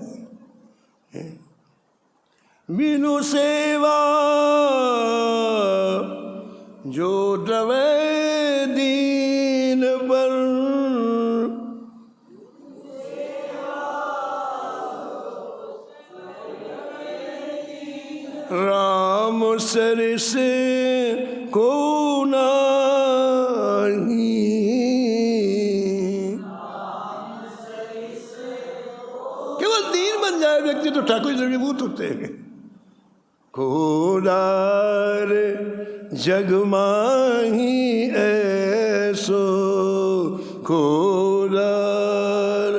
बिनु सेवा जो द्रवे दीन पर, राम सरिस को नाही। केवल दीन बन जाए व्यक्ति तो ठाकुर द्रवीभूत होते हैं। खोदार जग माही ऐसो, खोदार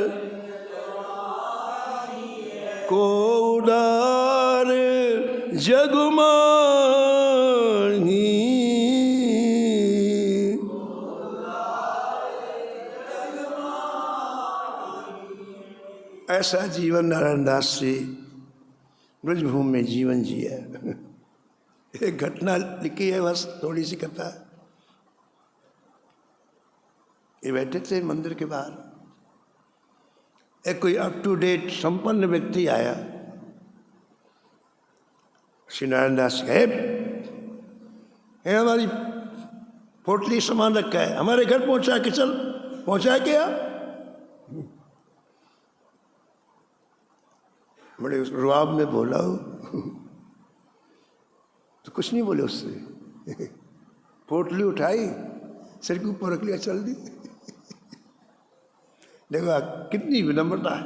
खोदार जग माही। ऐसा जीवन नारायण दास जी ब्रजभूमि में जीवन जिया। एक घटना लिखी है, बस थोड़ी सी कथा। ये बैठे थे मंदिर के बाहर, एक कोई अप टू डेट संपन्न व्यक्ति आया। श्री नारायण दास साहब, हमारी पोटली सामान रखा है, हमारे घर पहुंचा के चल। पहुंचा के आ। बड़े रुआब में बोला हो तो कुछ नहीं बोले उससे। पोटली उठाई, सिर के ऊपर रख लिया, चल दी। देखो कितनी विनम्रता है।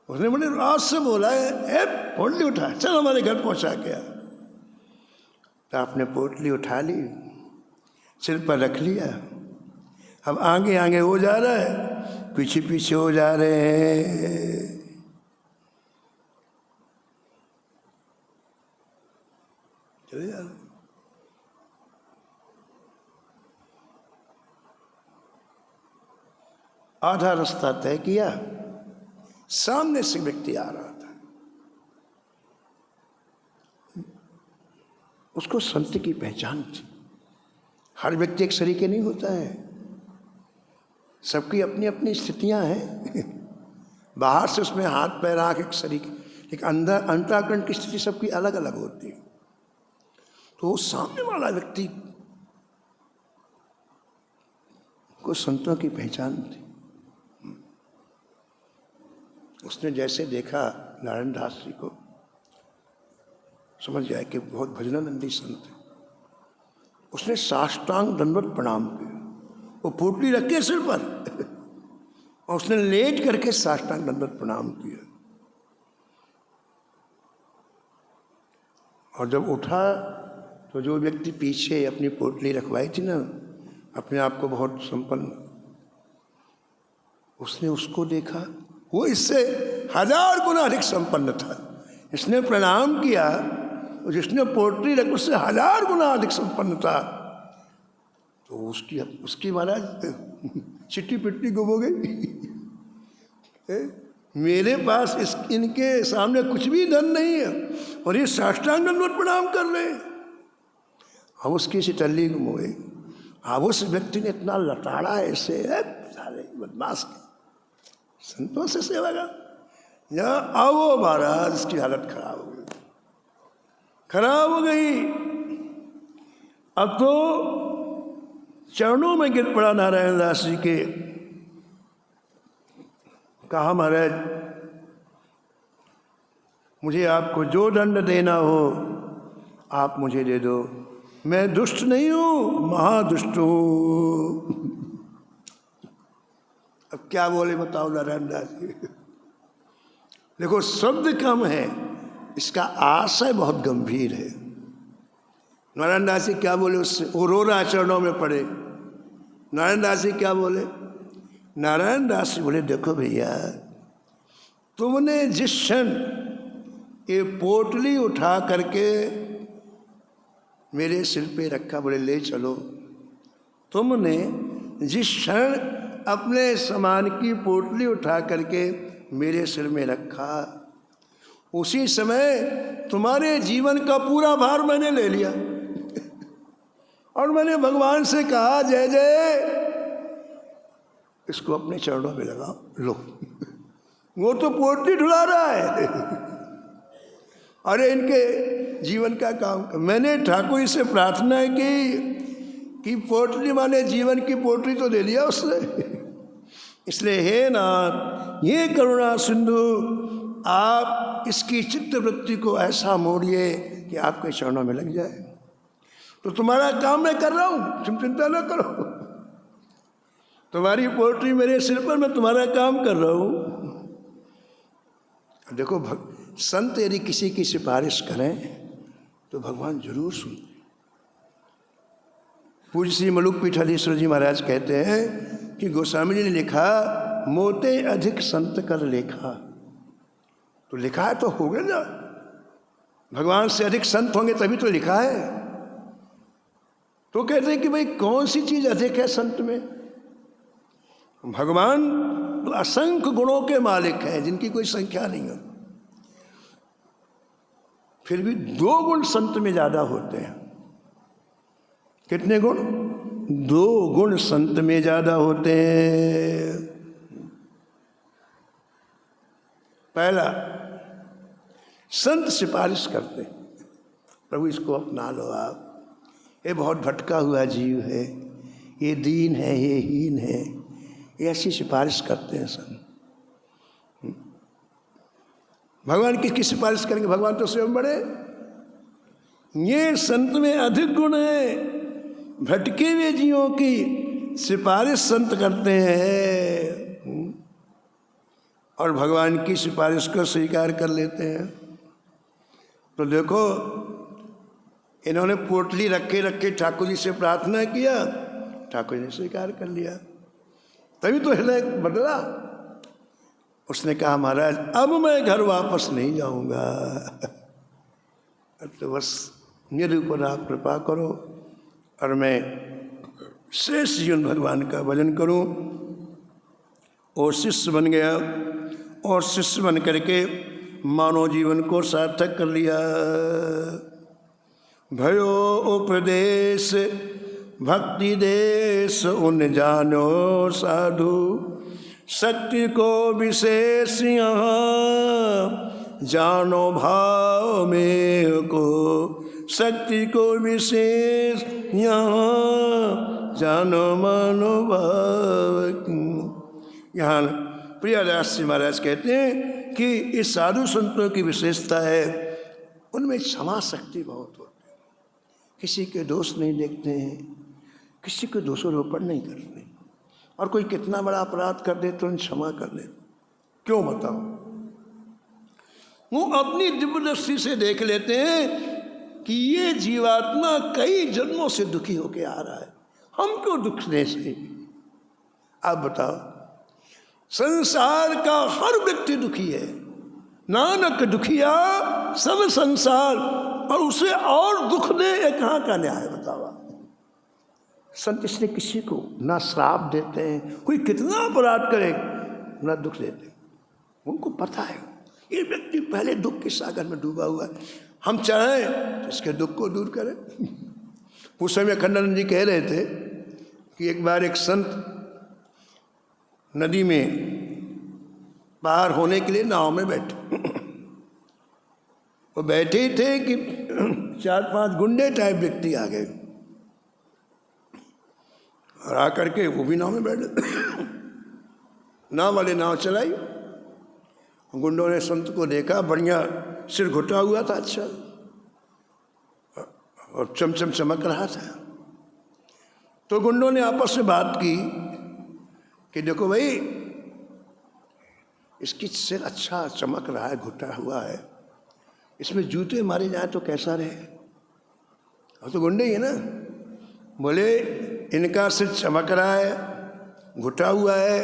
उसने बड़े राज से बोला है, पोटली उठा, चल हमारे घर पहुंचा के आ। तो आपने पोटली उठा ली, सिर पर रख लिया। अब आगे आगे हो जा रहा है, पीछे पीछे हो जा रहे हैं। चले जा रहे। आधा रास्ता तय किया, सामने से व्यक्ति आ रहा था। उसको संत की पहचान थी। हर व्यक्ति एक सरीके नहीं होता है, सबकी अपनी अपनी स्थितियां हैं। बाहर से उसमें हाथ पैर आंख एक सरीके, लेकिन अंदर अंतःकरण की स्थिति सबकी अलग अलग होती है। तो वो सामने वाला व्यक्ति को संतों की पहचान थी। उसने जैसे देखा नारायण दास जी को, समझ गया कि बहुत भजनानंदी संत है। उसने साष्टांग दंडवत प्रणाम किया। वो पोटली रखे सिर पर और उसने लेट करके साष्टांग दंडवत प्रणाम किया। और जब उठा तो जो व्यक्ति पीछे अपनी पोटली रखवाई थी ना, अपने आप को बहुत संपन्न, उसने उसको देखा, वो इससे 1000 गुना अधिक संपन्न था। इसने प्रणाम किया, और जिसने पोटली रखी उससे 1000 गुना अधिक संपन्न था। तो उसकी महाराज चिट्ठी पिट्टी गुम हो गई। मेरे पास इनके सामने कुछ भी धन नहीं है और ये साष्टांग दंडवत प्रणाम कर रहे हैं। अब उसकी सितल्ली गुम हो गई। अब उस व्यक्ति ने इतना लताड़ा ऐसे बदमाश संतों से सेवा का, अब वो महाराज इसकी हालत खराब हो गई, खराब हो गई। अब तो चरणों में गिर पड़ा नारायण दास जी के। कहा, महाराज मुझे आपको जो दंड देना हो आप मुझे दे दो, मैं दुष्ट नहीं हूं, महादुष्ट हूं। अब क्या बोले बताओ नारायण दास जी। देखो शब्द कम है, इसका आशय बहुत गंभीर है। नारायण दास जी क्या बोले उससे, वो रो रहा चरणों में पड़े। नारायण दास जी क्या बोले, नारायण दास जी बोले, देखो भैया तुमने जिस क्षण ये पोटली उठा करके मेरे सिर पे रखा, बोले ले चलो, तुमने जिस क्षण अपने सामान की पोटली उठा करके मेरे सिर में रखा, उसी समय तुम्हारे जीवन का पूरा भार मैंने ले लिया। और मैंने भगवान से कहा, जय जय इसको अपने चरणों में लगाओ, लो। वो तो पोटली ढुला रहा है। अरे इनके जीवन का काम। मैंने ठाकुर जी से प्रार्थना की कि पोटली माने जीवन की पोटली तो ले लिया उसने। इसलिए हे नाथ, ये करुणा सिंधु, आप इसकी चित्तवृत्ति को ऐसा मोड़िए कि आपके चरणों में लग जाए। तो तुम्हारा काम मैं कर रहा हूँ, तुम चिंता ना करो। तुम्हारी पोटली मेरे सिर पर, मैं तुम्हारा काम कर रहा हूँ। देखो संत यदि किसी की सिफारिश करें तो भगवान जरूर सुनते। पूज्य श्री मलुक पीठाधीश्वर जी महाराज कहते हैं कि गोस्वामी जी ने लिखा, मोते अधिक संत कर लेखा। तो लिखा है तो हो गया ना, भगवान से अधिक संत होंगे तभी तो लिखा है। तो कहते हैं कि भाई कौन सी चीज अधिक है संत में? भगवान तो असंख्य गुणों के मालिक हैं जिनकी कोई संख्या नहीं है, फिर भी 2 गुण संत में ज्यादा होते हैं। कितने गुण? 2 गुण संत में ज्यादा होते हैं। पहला, संत सिफारिश करते हैं, प्रभु इसको अपना लो आप, ये बहुत भटका हुआ जीव है, ये दीन है, ये हीन है, ये ऐसी सिफारिश करते हैं संत। भगवान किसकी सिफारिश करेंगे? भगवान तो स्वयं बड़े। ये संत में अधिक गुण है, भटके हुए जीवों की सिफारिश संत करते हैं और भगवान की सिफारिश को स्वीकार कर लेते हैं। तो देखो, इन्होंने पोटली रखे रखे ठाकुर जी से प्रार्थना किया, ठाकुर जी ने स्वीकार कर लिया, तभी तो हृदय बदला। उसने कहा, महाराज अब मैं घर वापस नहीं जाऊंगा, तो बस मेरे ऊपर आप कृपा करो और मैं शेष जीवन भगवान का भजन करूं। और शिष्य बन गया, और शिष्य बन करके मानव जीवन को सार्थक कर लिया। भयो उपदेश भक्ति देश उन जानो साधु, शक्ति को विशेष यहाँ जानो भाव में को, शक्ति को विशेष यहाँ जानो मानो भाव। यहाँ प्रियदास जी महाराज कहते हैं कि इस साधु संतों की विशेषता है, उनमें क्षमा शक्ति बहुत होती है, किसी के दोष नहीं देखते हैं, किसी के दोषारोपण नहीं करते, और कोई कितना बड़ा अपराध कर दे तो क्षमा कर दे। क्यों बताओ? वो अपनी दिव्य दृष्टि से देख लेते हैं कि ये जीवात्मा कई जन्मों से दुखी होके आ रहा है, हम क्यों दुख दे से? आप बताओ, संसार का हर व्यक्ति दुखी है, नानक दुखिया सब संसार, और उसे और दुख दे, ये कहाँ का न्याय? बताओ। संत इसलिए किसी को ना श्राप देते हैं, कोई कितना अपराध करे ना दुख देते, उनको पता है ये व्यक्ति पहले दुख के सागर में डूबा हुआ है, हम चाहें तो इसके दुख को दूर करें। उस समय खंडानंद जी कह रहे थे कि एक बार एक संत नदी में पार होने के लिए नाव में बैठे, वो बैठे ही थे कि 4-5 गुंडे टाइप व्यक्ति आ गए और आकर के वो भी नाव में बैठे। नाव वाले नाव चलाई, गुंडों ने संत को देखा, बढ़िया सिर घुटा हुआ था, अच्छा, और चमचम चमक रहा था। तो गुंडों ने आपस में बात की कि देखो भाई, इसकी सिर अच्छा चमक रहा है, घुटा हुआ है, इसमें जूते मारे जाए तो कैसा रहे? और तो गुंडे ही है ना। बोले इनका सिर चमक रहा है, घुटा हुआ है,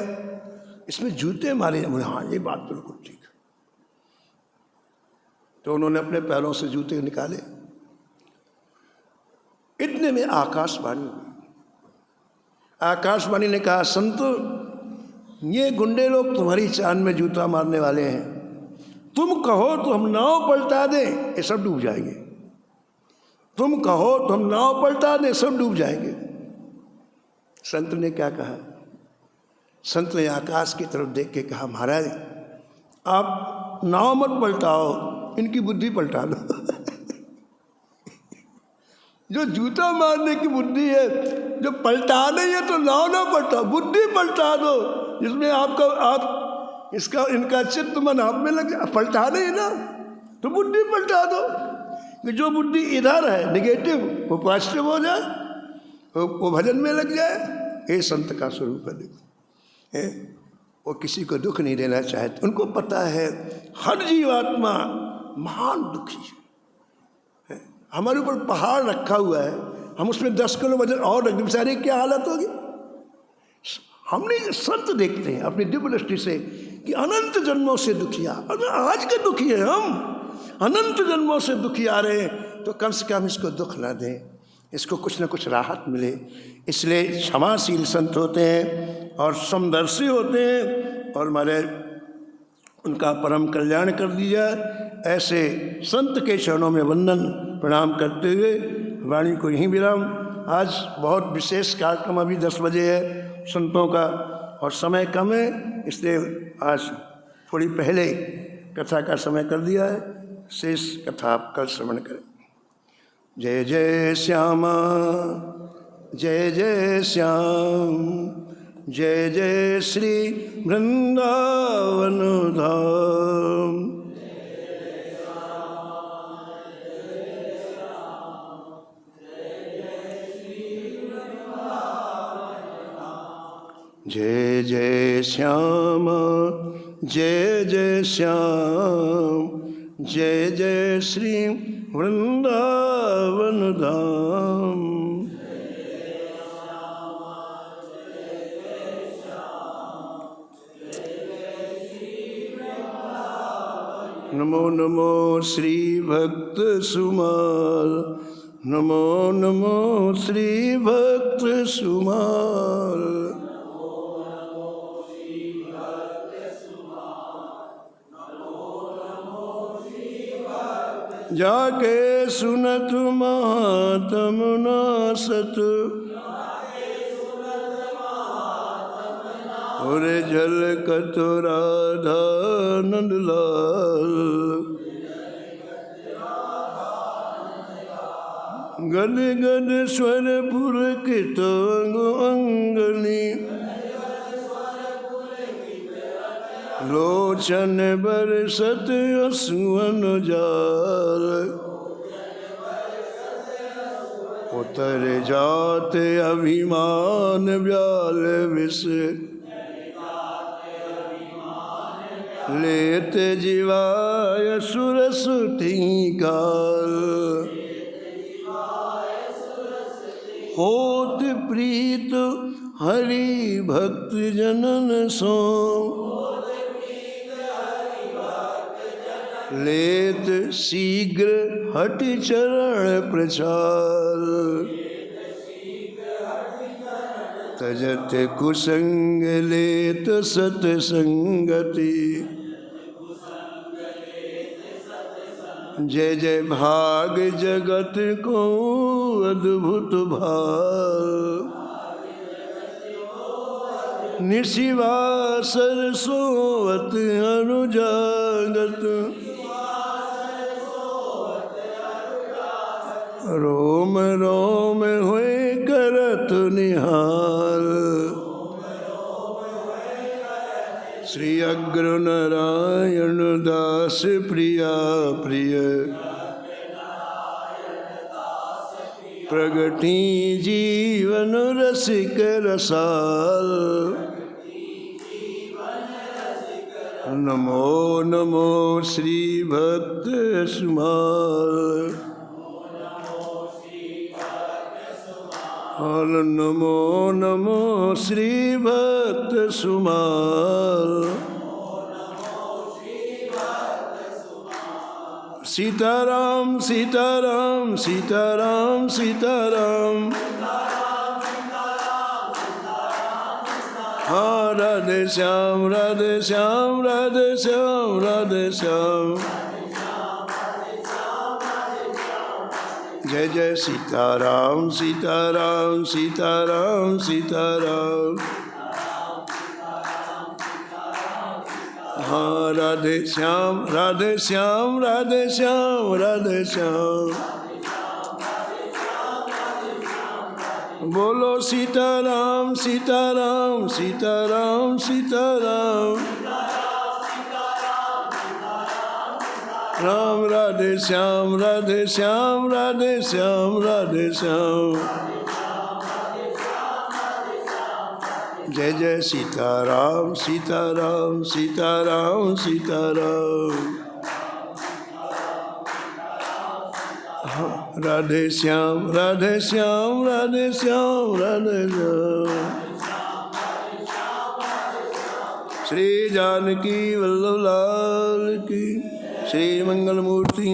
इसमें जूते मारे जाए। बोले हाँ, ये बात बिल्कुल ठीक है। तो उन्होंने अपने पैरों से जूते निकाले। इतने में आकाशवाणी हुई। आकाशवाणी ने कहा, संत ये गुंडे लोग तुम्हारी चांद में जूता मारने वाले हैं, तुम कहो तो हम नाव पलटा दें, ये सब डूब जाएंगे। तुम कहो तो हम नाव पलटा दें, सब डूब जाएंगे। संत ने क्या कहा? संत ने आकाश की तरफ देख के कहा, महाराज आप नाव मत पलटाओ, इनकी बुद्धि पलटा दो। जो जूता मारने की बुद्धि है, जो पलटा नहीं है तो नाव ना पलटा, बुद्धि पलटा दो, जिसमें आप इसका इनका चित्त मन आप में लग जाए। पलटा नहीं ना तो बुद्धि पलटा दो, कि जो बुद्धि इधर है निगेटिव वो पॉजिटिव हो जाए, वो भजन में लग जाए। ये संत का स्वरूप है। वो किसी को दुख नहीं देना चाहते। उनको पता है हर जीवात्मा महान दुखी है। हमारे ऊपर पहाड़ रखा हुआ है, हम उसमें 10 किलो वजन और रख दें, बेचारे क्या हालत होगी। हमने संत देखते हैं अपनी दिव्य दृष्टि से कि अनंत जन्मों से दुखिया, आज के दुखी है हम, अनंत जन्मों से दुखी आ रहे हैं, तो कम से कम इसको दुख ना दें, इसको कुछ ना कुछ राहत मिले। इसलिए क्षमाशील संत होते हैं और समदर्शी होते हैं, और हमारे उनका परम कल्याण कर दिया। ऐसे संत के चरणों में वंदन प्रणाम करते हुए वाणी को यहीं विराम। आज बहुत विशेष कार्यक्रम अभी 10 बजे है संतों का, और समय कम है, इसलिए आज थोड़ी पहले कथा का समय कर दिया है। शेष कथा आप कल श्रवण करें। जय जय श्यामा, जय जय श्याम, जय जय श्री वृंदावन धाम। जय जय श्यामा, जय जय श्याम, जय जय श्री वृंदावन धाम। नमो नमो श्री भक्त सुमाल, नमो नमो श्री भक्त सुमाल। जाके सुनत महात्म नासत, और झलकत राधा नंदलाल। गद गद स्वर पुलकित अंग अंगनी, लोचन बरसत असुवन जाल। उतर जाते अभिमान व्याल विष, लेते जीवाय सुरस काल। होत प्रीत हरि भक्त जनन सो, लेत शीघ्र हट चरण प्रचार। तजत कुसंग लेत सतसंगति, जय जय भाग जगत को अद्भुत भाल। निशिवासर सोवत अनुजागत, रोम रोम हुए करत निहाल। श्री अग्र नारायण दास प्रिया प्रिय, प्रगति जीवन रसिक रसाल। नमो नमो श्री भक्त सुमाल, नमो नमो श्री भक्त सुमाल। सीताराम सीताराम सीताराम सीताराम, हाँ राधे श्याम राधे श्याम राधे श्याम राधे श्याम। जय जय सीताराम सीताराम सीताराम सीताराम। हाँ राधे श्याम राधे श्याम राधे श्याम राधे श्याम। बोलो सीताराम सीताराम सीताराम सीताराम। राम राधे श्याम राधे श्याम राधे श्याम राधे श्याम। जय जय सीताराम सीताराम सीताराम सीताराम। राधे श्याम राधे श्याम राधे श्याम राधे श्याम। श्री जानकी वल्लभ लाल की। श्री मंगल मूर्ति